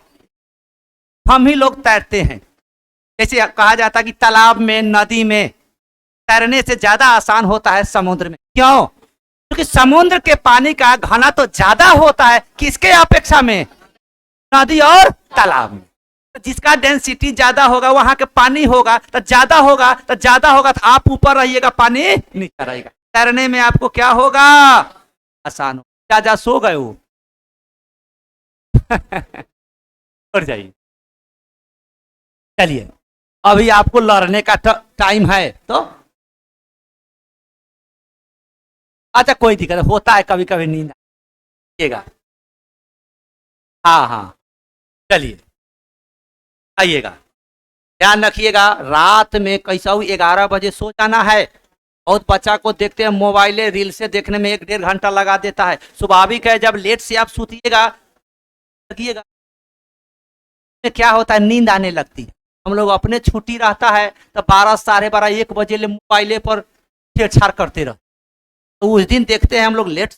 हम ही लोग तैरते हैं। जैसे कहा जाता है कि तालाब में नदी में तैरने से ज्यादा आसान होता है समुद्र में, क्यों, क्योंकि समुद्र के पानी का घना तो ज्यादा होता है किसके अपेक्षा में, नदी और तालाब में। जिसका डेंसिटी ज्यादा होगा वहां के पानी होगा तो ज्यादा होगा, तो ज्यादा होगा तो आप ऊपर रहिएगा पानी नीचे रहेगा, तैरने में आपको क्या होगा, आसान हो। ज्यादा सो गए वो उठ जाइए। चलिए अभी आपको लड़ने का टाइम है तो अच्छा कोई दिक्कत होता है, कभी कभी नींद आइएगा। हाँ हाँ चलिए आइएगा, ध्यान रखिएगा रात में कैसा 11 बजे सो जाना है। बहुत बच्चा को देखते हैं मोबाइल रील से देखने में 1-1.5 घंटा लगा देता है, स्वाभाविक है जब लेट से आप सूतिएगा लगिएगा क्या होता है, नींद आने लगती है। हम लोग अपने छुट्टी रहता है तो 12 साढ़े 12 1 बजे ले मोबाइले पर छेड़छाड़ करते रह, तो उस दिन देखते हैं हम लोग लेट,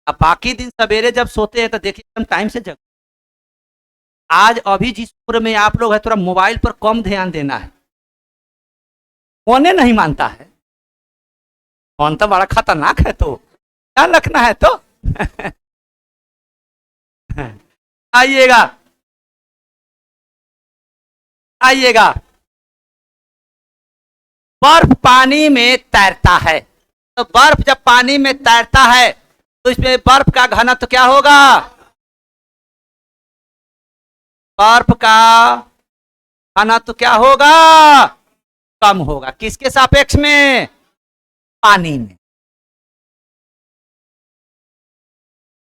अब बाकी दिन सवेरे जब सोते हैं तो देखिए हम टाइम से जग। आज अभी जिस उम्र में आप लोग है थोड़ा मोबाइल पर कम ध्यान देना है, फोन नहीं मानता है, फोन तो बड़ा खतरनाक है, तो ध्यान रखना है तो आइएगा आइएगा, बर्फ पानी में तैरता है, तो बर्फ जब पानी में तैरता है तो इसमें बर्फ का घनत्व क्या होगा, बर्फ का घनत्व क्या होगा, कम होगा, किसके सापेक्ष में, पानी में।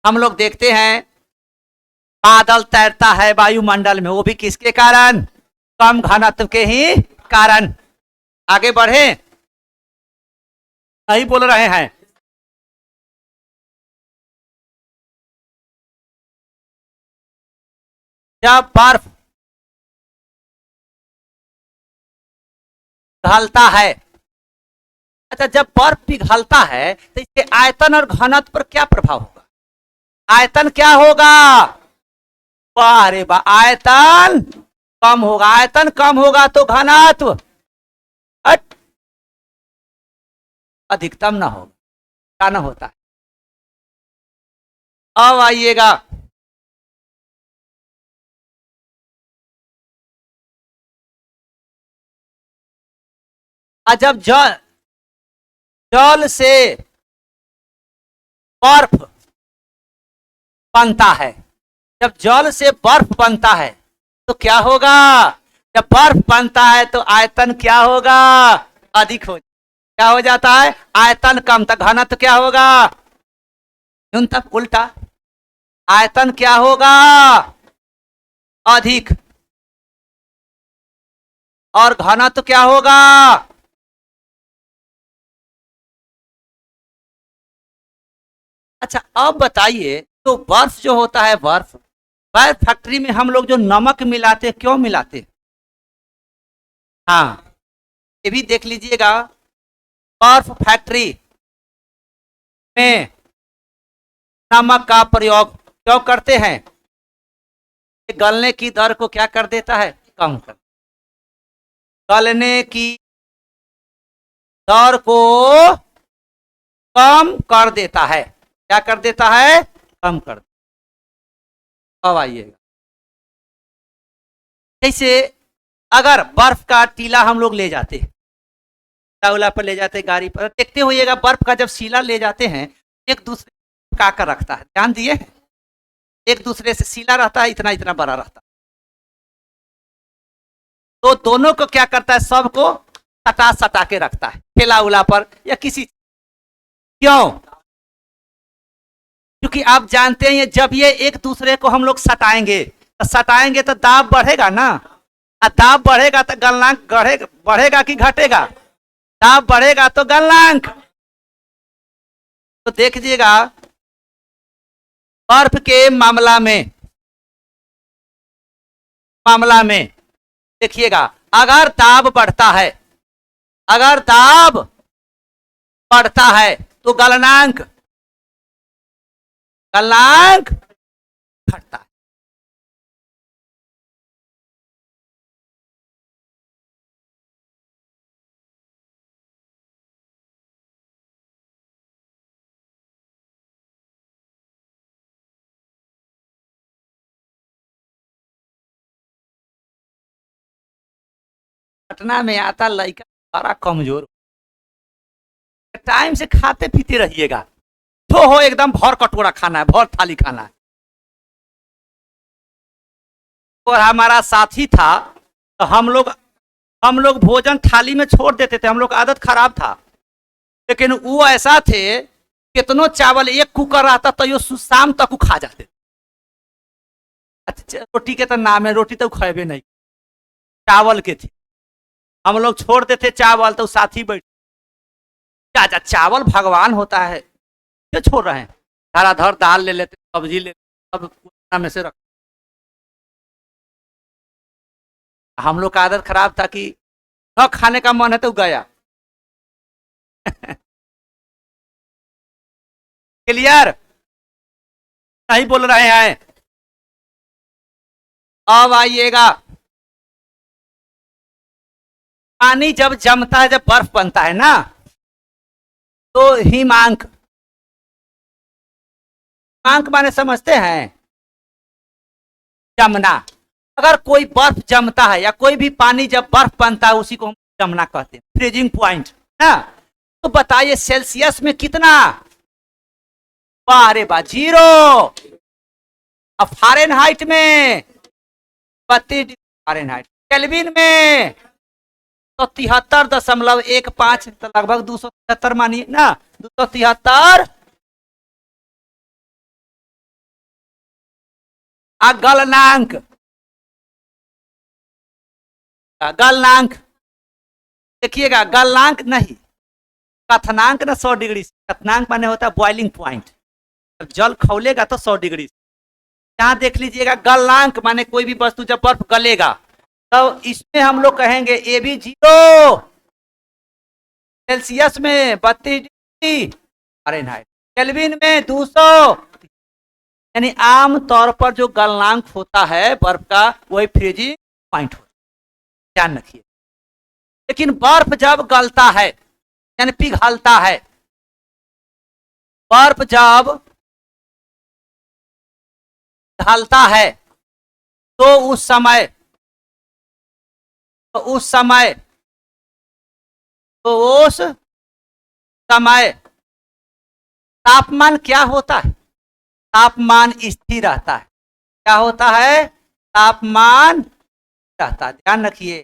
हम लोग देखते हैं बादल तैरता है वायुमंडल में, वो भी किसके कारण, कम घनत्व के ही कारण। आगे बढ़े, नहीं बोल रहे हैं, जब बर्फ पिघलता है, अच्छा जब बर्फ पिघलता है तो इसके आयतन और घनत्व पर क्या प्रभाव होगा, आयतन क्या होगा, वाह रे वाह, आयतन कम होगा, आयतन कम होगा तो घनत्व अधिकतम ना होगा, क्या ना होता है। अब आइएगा जब जल जल से बर्फ बनता है, जब जल से बर्फ बनता है तो क्या होगा, जब बर्फ बनता है तो आयतन क्या होगा, अधिक हो, क्या हो जाता है, आयतन कम, तो घनत्व क्या होगा, न्यूनतम, उल्टा, आयतन क्या होगा, अधिक, और घनत्व क्या होगा। अच्छा अब बताइए, तो बर्फ जो होता है, बर्फ बर्फ फैक्ट्री में हम लोग जो नमक मिलाते हैं, क्यों मिलाते हैं, हाँ ये भी देख लीजिएगा, बर्फ फैक्ट्री में नमक का प्रयोग क्यों करते हैं, गलने की दर को क्या कर देता है, कम कर, गलने की दर को कम कर देता है, क्या कर देता है, कम कर देता। अब आइएगा, जैसे अगर बर्फ का टीला हम लोग ले जाते, टाउला पर ले जाते, गाड़ी पर, देखते होइएगा बर्फ का जब सीला ले जाते हैं, एक दूसरे का कर रखता है, ध्यान दिए, एक दूसरे से सीला रहता है, इतना इतना बड़ा रहता है, तो दोनों को क्या करता है, सबको सटा सटा के रखता है ठेला उला पर या किसी, क्यों, क्योंकि आप जानते हैं जब ये एक दूसरे को हम लोग सटाएंगे तो दाब बढ़ेगा ना, दाब बढ़ेगा तो गलनांक बढ़ेगा कि घटेगा, दाब बढ़ेगा तो गलनांक, तो देखिएगा बर्फ के मामला में देखिएगा, अगर दाब बढ़ता है, अगर दाब बढ़ता है तो गलनांक घटता है। पटना में आता लड़का बड़ा कमजोर, टाइम से खाते पीते रहिएगा, तो हो एकदम भर कटोरा खाना है, भर थाली खाना है। और हमारा साथी था, तो हम लोग भोजन थाली में छोड़ देते थे, हम लोग आदत खराब था, लेकिन वो ऐसा थे, कितनो चावल एक कुकर आता तो यो शाम तक खा जाते। अच्छा रोटी के तो नाम है, रोटी तो खेबे नहीं, चावल के थे, हम लोग छोड़ देते चावल, तो साथी बैठ, चाचा चावल भगवान होता है, क्यों छोड़ रहे हैं, धराधर दाल ले लेते, सब्जी ले लेते, सब में से रख, हम लोग का आदत खराब था कि न खाने का मन है तो गया। क्लियर, नहीं बोल रहे हैं। अब आइएगा, पानी जब जमता है, जब बर्फ बनता है ना, तो हिमांक, हिमांक माने समझते हैं, जमना, अगर कोई बर्फ जमता है या कोई भी पानी जब बर्फ बनता है, उसी को हम जमना कहते हैं, फ्रीजिंग पॉइंट ना, तो बताइए सेल्सियस में कितना, अरे बा 0, अब फारेनहाइट में 32 डिग्री फारेनहाइट, केल्विन में तो 73.15, तो लगभग 273 मानिए ना, 273, गलनांक, गलनांक देखिएगा, गलनांक नहीं, कथनांक ना 100 डिग्री, कथनांक माने होता है बॉइलिंग पॉइंट, जल खौलेगा तो 100 डिग्री, यहां देख लीजिएगा, गलनांक माने कोई भी वस्तु जब बर्फ गलेगा, तो इसमें हम लोग कहेंगे ए भी 0, सेल्सियस में 32 डिग्री फारेनहाइट, केल्विन में 200, यानी आम तौर पर जो गलनांक होता है बर्फ का, वही फ्रीजिंग पॉइंट हो, ध्यान रखिए। लेकिन बर्फ जब गलता है यानी पिघलता है, बर्फ जब ढलता है तो उस समय तो उस समय तापमान क्या होता है? तापमान स्थिर रहता है। क्या होता है? तापमान रहता है। ध्यान रखिए,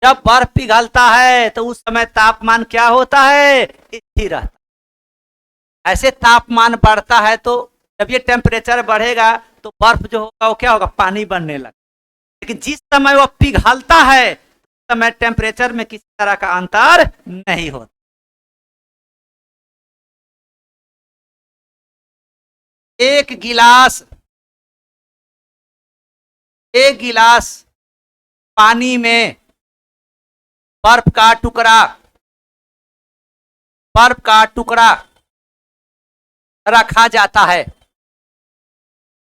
जब बर्फ पिघलता है तो उस समय तापमान क्या होता है? स्थिर रहता है। ऐसे तापमान बढ़ता है तो जब ये टेम्परेचर बढ़ेगा तो बर्फ जो होगा वो क्या होगा? पानी बनने लगेगा। लेकिन जिस समय वो पिघलता है उस समय टेम्परेचर में किसी तरह का अंतर नहीं होता। एक गिलास पानी में बर्फ का टुकड़ा रखा जाता है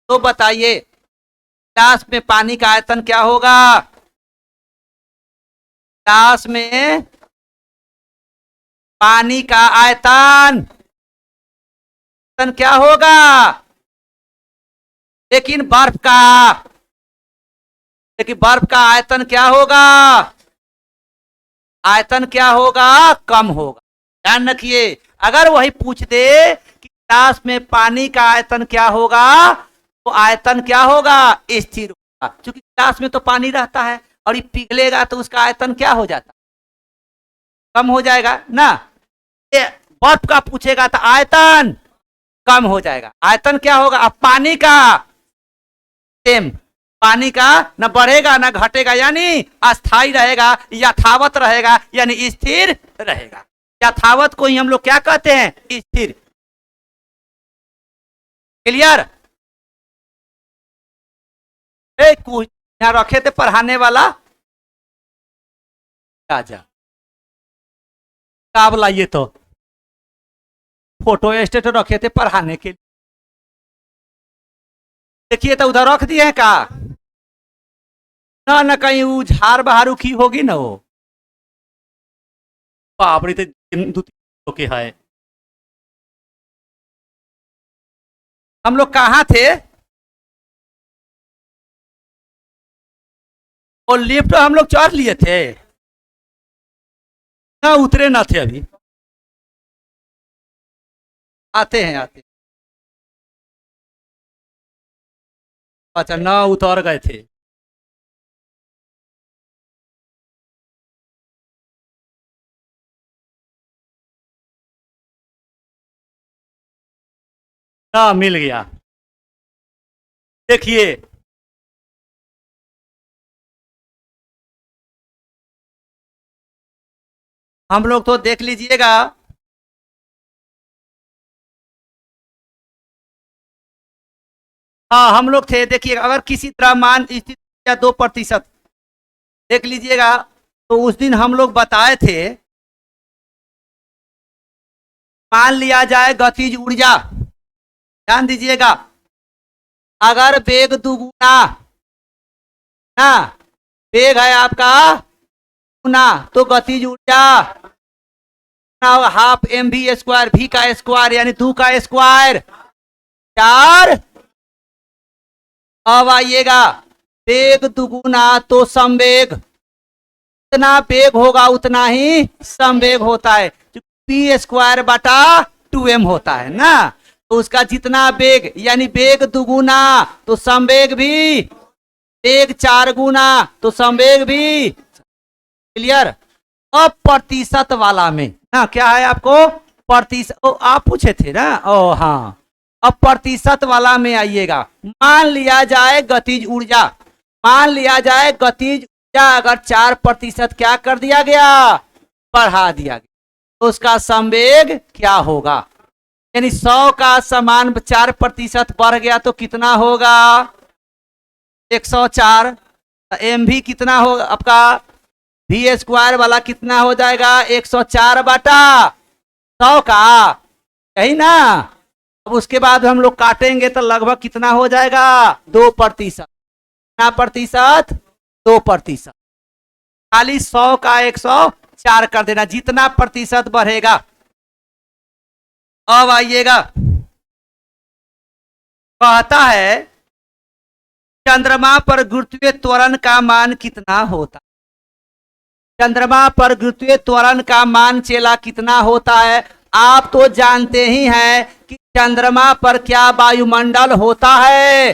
तो बताइए गिलास में पानी का आयतन क्या होगा? गिलास में पानी का आयतन क्या होगा? लेकिन बर्फ का आयतन क्या होगा? आयतन क्या होगा? कम होगा। ध्यान रखिए, अगर वही पूछ दे कि गिलास में पानी का आयतन क्या होगा तो आयतन क्या होगा? स्थिर होगा। क्योंकि गिलास में तो पानी रहता है और ये पिघलेगा तो उसका आयतन क्या हो जाता? कम हो जाएगा ना। ये बर्फ का पूछेगा तो आयतन कम हो जाएगा। आयतन क्या होगा? अब पानी का सेम, पानी का न बढ़ेगा न घटेगा, यानी अस्थाई रहेगा, यथावत रहेगा, यानी स्थिर रहेगा। यथावत को ही हम लोग क्या कहते हैं? स्थिर। क्लियर? कुछ यहां रखे थे पढ़ाने वाला, राजा किताब लाइए तो फोटो स्टेट रखे थे पढ़ाने के लिए। देखिए तो उधर रख दिए का ना कहीं वो झाड़ बहारू की होगी ना वो। बाबरी तो दो तीन के है। हम लोग कहाँ थे? और लिफ्ट हम लोग चढ़ लिए थे ना, उतरे ना थे अभी। आते हैं। अच्छा, ना उतर गए थे। ना मिल गया। देखिए हम लोग तो देख लीजिएगा, हाँ हम लोग थे। देखिए अगर किसी तरह मान स्थिति या 2% देख लीजिएगा तो उस दिन हम लोग बताए थे, मान लिया जाए गतिज ऊर्जा, ध्यान दीजिएगा, अगर वेग दुगुना ना, वेग है आपका गुना तो गतिज ऊर्जा हाफ mv² v का स्क्वायर यानी 2 का स्क्वायर 4। अब आइएगा, वेग दुगुना तो संवेग, जितना वेग होगा उतना ही संवेग होता है। p² बटा 2m होता है ना, तो उसका जितना वेग यानी वेग दुगुना तो संवेग भी, वेग 4 गुना तो संवेग भी। क्लियर? अब प्रतिशत वाला में ना क्या है आपको? प्रतिशत, आप पूछे थे ना। ओ हाँ, अब प्रतिशत वाला में आइएगा। मान लिया जाए गतिज ऊर्जा, अगर 4% क्या कर दिया गया? बढ़ा दिया गया, तो उसका संवेग क्या होगा? यानी 100 का समान 4% बढ़ गया तो कितना होगा? 104। एम भी कितना होगा आपका? v² वाला कितना हो जाएगा? 104 बटा 100 का, यही ना। अब उसके बाद हम लोग काटेंगे तो लगभग कितना हो जाएगा? 2%। कितना प्रतिशत? 2%। खाली 100 का 104 कर देना, जितना प्रतिशत बढ़ेगा। अब आइएगा, कहता है चंद्रमा पर गुरुत्वीय त्वरण का मान कितना होता है। चंद्रमा पर गुरुत्वीय त्वरण का मान चेला कितना होता है। आप तो जानते ही हैं कि चंद्रमा पर क्या वायुमंडल होता है,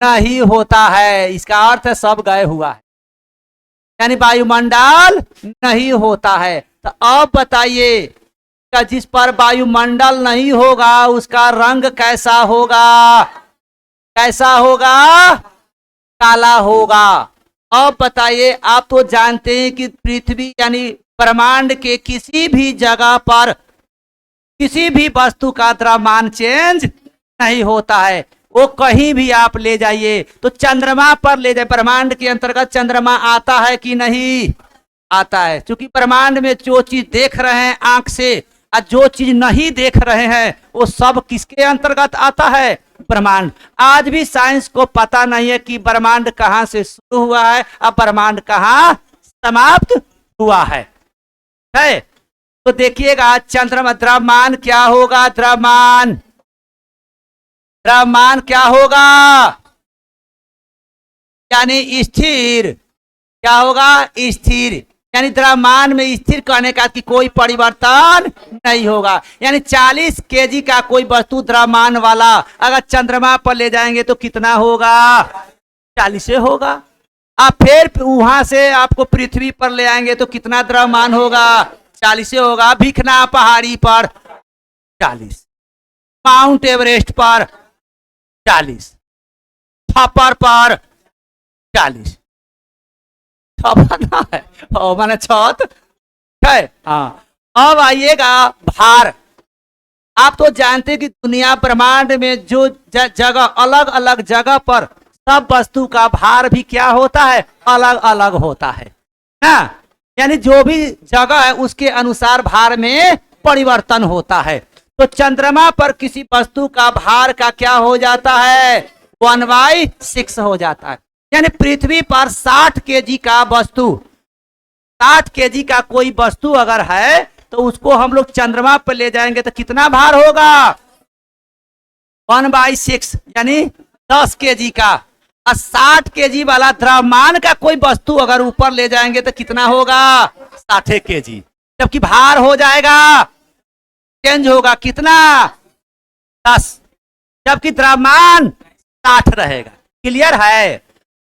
नहीं होता है। इसका अर्थ सब गए हुआ है, यानी वायुमंडल नहीं होता है। तो अब बताइए, जिस पर वायुमंडल नहीं होगा उसका रंग कैसा होगा, कैसा होगा, काला होगा। अब बताइए, आप तो जानते हैं कि पृथ्वी यानी ब्रह्मांड के किसी भी जगह पर किसी भी वस्तु का द्रव्यमान चेंज नहीं होता है। वो कहीं भी आप ले जाइए, तो चंद्रमा पर ले जाए, ब्रह्मांड के अंतर्गत चंद्रमा आता है कि नहीं आता है। क्योंकि ब्रह्मांड में जो चीज देख रहे हैं आंख से और जो चीज नहीं देख रहे हैं वो सब किसके अंतर्गत आता है, ब्रह्मांड। आज भी साइंस को पता नहीं है कि ब्रह्मांड कहां से शुरू हुआ है और ब्रह्मांड कहां समाप्त हुआ है। तो देखिएगा, चंद्रमा द्रव्यमान क्या होगा, द्रव्यमान क्या होगा, यानी स्थिर। क्या होगा, स्थिर। यानी द्रव्यमान में स्थिर कहने का कि कोई परिवर्तन नहीं होगा। यानी 40 केजी का कोई वस्तु द्रव्यमान वाला अगर चंद्रमा पर ले जाएंगे तो कितना होगा, 40 होगा। आप फिर वहां से आपको पृथ्वी पर ले आएंगे तो कितना द्रव्यमान होगा, 40 होगा। भिखना पहाड़ी पर 40, माउंट एवरेस्ट पर 40, छपर पर 40। है माने छत है। हाँ, अब आइएगा भार। आप तो जानते हैं कि दुनिया ब्रह्मांड में जो जगह अलग अलग जगह पर सब वस्तु का भार भी क्या होता है, अलग अलग होता है ना। यानी जो भी जगह है उसके अनुसार भार में परिवर्तन होता है। तो चंद्रमा पर किसी वस्तु का भार का क्या हो जाता है, 1/6 हो जाता है। यानी पृथ्वी पर 60 केजी का वस्तु, 60 केजी का कोई वस्तु अगर है तो उसको हम लोग चंद्रमा पर ले जाएंगे तो कितना भार होगा, 1/6 यानी 10 केजी का। और 60 केजी वाला द्रव्यमान का कोई वस्तु अगर ऊपर ले जाएंगे तो कितना होगा, 60 केजी। जबकि भार हो जाएगा, चेंज होगा कितना, 10, जबकि द्रव्यमान 60 रहेगा। क्लियर है।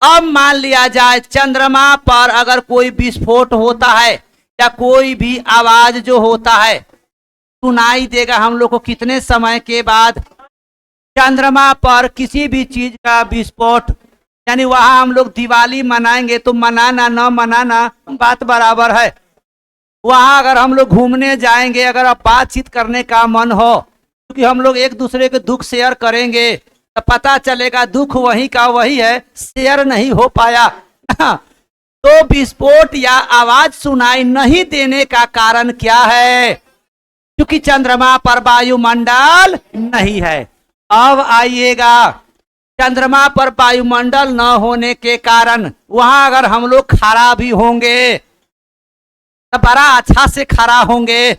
अब मान लिया जाए चंद्रमा पर अगर कोई विस्फोट होता है या कोई भी आवाज जो होता है सुनाई देगा हम लोग को कितने समय के बाद। चंद्रमा पर किसी भी चीज का विस्फोट, यानी वहां हम लोग दिवाली मनाएंगे तो मनाना न मनाना बात बराबर है। वहां अगर हम लोग घूमने जाएंगे, अगर आप बातचीत करने का मन हो, क्योंकि हम लोग एक दूसरे के दुख शेयर करेंगे तो पता चलेगा दुख वही का वही है, शेयर नहीं हो पाया। तो विस्फोट या आवाज सुनाई नहीं देने का कारण क्या है, क्योंकि चंद्रमा पर वायुमंडल नहीं है। अब आइएगा, चंद्रमा पर वायुमंडल न होने के कारण वहां अगर हम लोग खड़ा भी होंगे तो बड़ा अच्छा से खड़ा होंगे,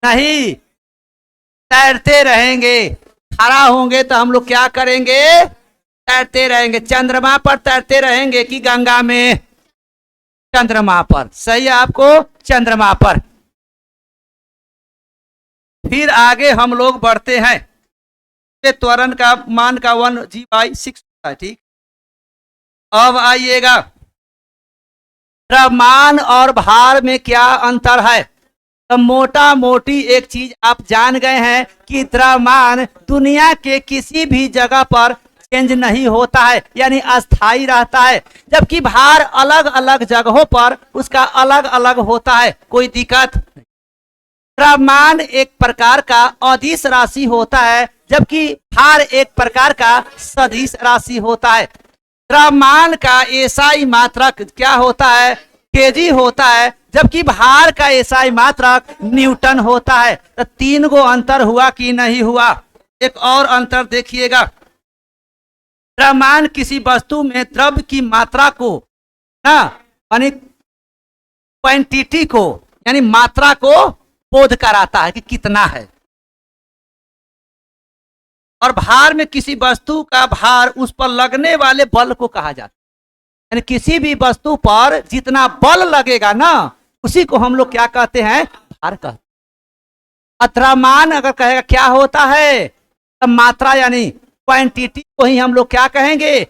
नहीं तैरते रहेंगे। खड़ा होंगे तो हम लोग क्या करेंगे, तैरते रहेंगे। चंद्रमा पर तैरते रहेंगे कि गंगा में, चंद्रमा पर। सही है आपको, चंद्रमा पर। फिर आगे हम लोग बढ़ते हैं। त्वरण का मान का 1g/6 है, ठीक। अब आइएगा, द्रव्यमान और भार में क्या अंतर है। तो मोटा मोटी एक चीज आप जान गए हैं कि द्रव्यमान दुनिया के किसी भी जगह पर चेंज नहीं होता है, यानी अस्थाई रहता है। जबकि भार अलग अलग जगहों पर उसका अलग अलग होता है, कोई दिक्कत। द्रव्यमान एक प्रकार का अदिश राशि होता है, जबकि भार एक प्रकार का सदिश राशि होता है। द्रव्यमान का एसआई मात्रक क्या होता है, केजी होता है, जबकि भार का एसआई मात्रक न्यूटन होता है। तो 3 गो अंतर हुआ कि नहीं हुआ। एक और अंतर देखिएगा, द्रव्यमान किसी वस्तु में द्रव्य की मात्रा को ना, यानी क्वांटिटी को यानी मात्रा को बोध कराता है कि कितना है। और भार में किसी वस्तु का भार उस पर लगने वाले बल को कहा जाता है। यानी किसी भी वस्तु पर जितना बल लगेगा ना, उसी को हम लोग क्या कहते हैं, भार कहते हैं। द्रव्यमान अगर कहेगा क्या होता है, तब मात्रा यानी क्वांटिटी को ही हम लोग क्या कहेंगे,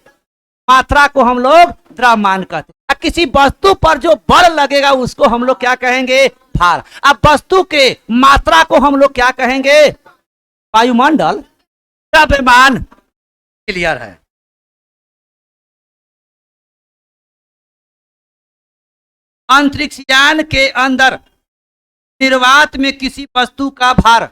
मात्रा को हम लोग द्रव्यमान कहते हैं। किसी वस्तु पर जो बल लगेगा उसको हम लोग क्या कहेंगे, भार। अब वस्तु के मात्रा को हम लोग क्या कहेंगे, वायुमंडल, द्रव्यमान। क्लियर है। अंतरिक्ष यान के अंदर निर्वात में किसी वस्तु का भार,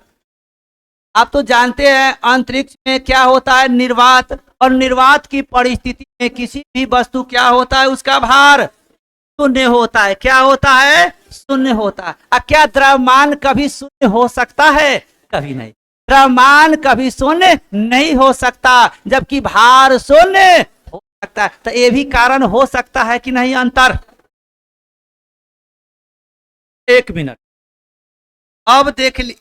आप तो जानते हैं अंतरिक्ष में क्या होता है, निर्वात, और निर्वात की परिस्थिति में किसी भी वस्तु क्या होता है, उसका भार शून्य होता है। क्या होता है, शून्य होता है। अब क्या द्रव्यमान कभी शून्य हो सकता है, कभी नहीं। द्रव्यमान कभी शून्य नहीं हो सकता, जबकि भार शून्य हो सकता है। तो ये भी कारण हो सकता है कि नहीं अंतर। एक मिनट, अब देख ली,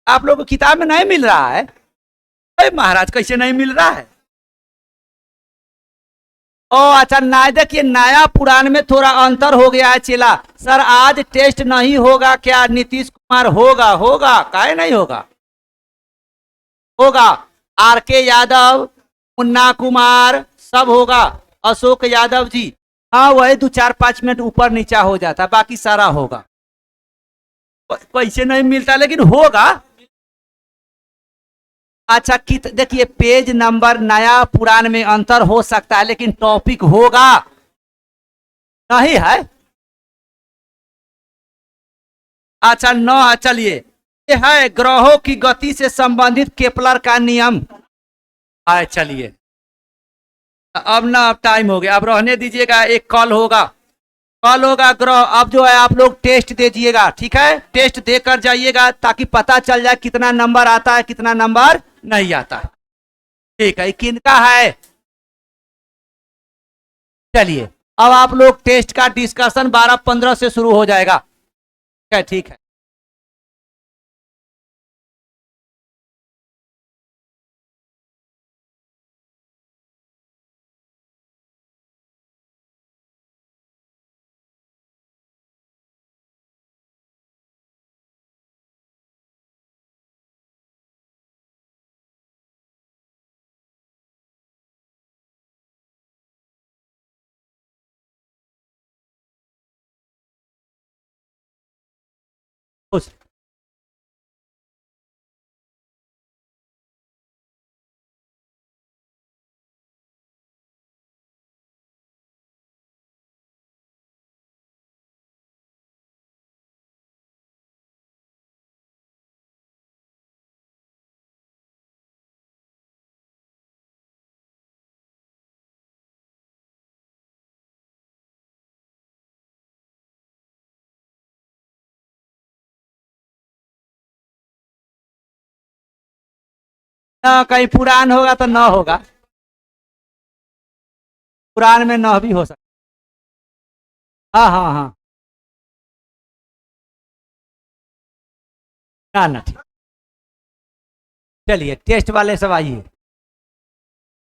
आप लोग को किताब में नहीं मिल रहा है। अरे महाराज कैसे नहीं मिल रहा है। ओ अच्छा, ना देखिए, नया पुरान में थोड़ा अंतर हो गया है चेला। सर आज टेस्ट नहीं होगा क्या, नीतीश कुमार होगा, होगा काहे नहीं होगा, होगा। आर के यादव, मुन्ना कुमार सब होगा, अशोक यादव जी, हाँ वही 2-4-5 मिनट ऊपर नीचा हो जाता, बाकी सारा होगा। कैसे नहीं मिलता, लेकिन होगा। अच्छा देखिए, पेज नंबर नया पुरान में अंतर हो सकता है, लेकिन टॉपिक होगा नहीं है। अच्छा 9, चलिए, ये है ग्रहों की गति से संबंधित केपलर का नियम। आए चलिए, अब ना, अब टाइम हो गया, अब रहने दीजिएगा। एक कॉल होगा, कॉल होगा ग्रह। अब जो है आप लोग टेस्ट दीजिएगा, ठीक है, टेस्ट देकर जाइएगा ताकि पता चल जाए कितना नंबर आता है, कितना नंबर नहीं आता है। ठीक है, किनका है, चलिए अब आप लोग टेस्ट का डिस्कशन 12-15 से शुरू हो जाएगा। ठीक है। खुश। ना कहीं पुरान होगा तो न होगा, पुरान में न भी हो सकता। हाँ हाँ हाँ, ना ना, ठीक। चलिए टेस्ट वाले सब आइए।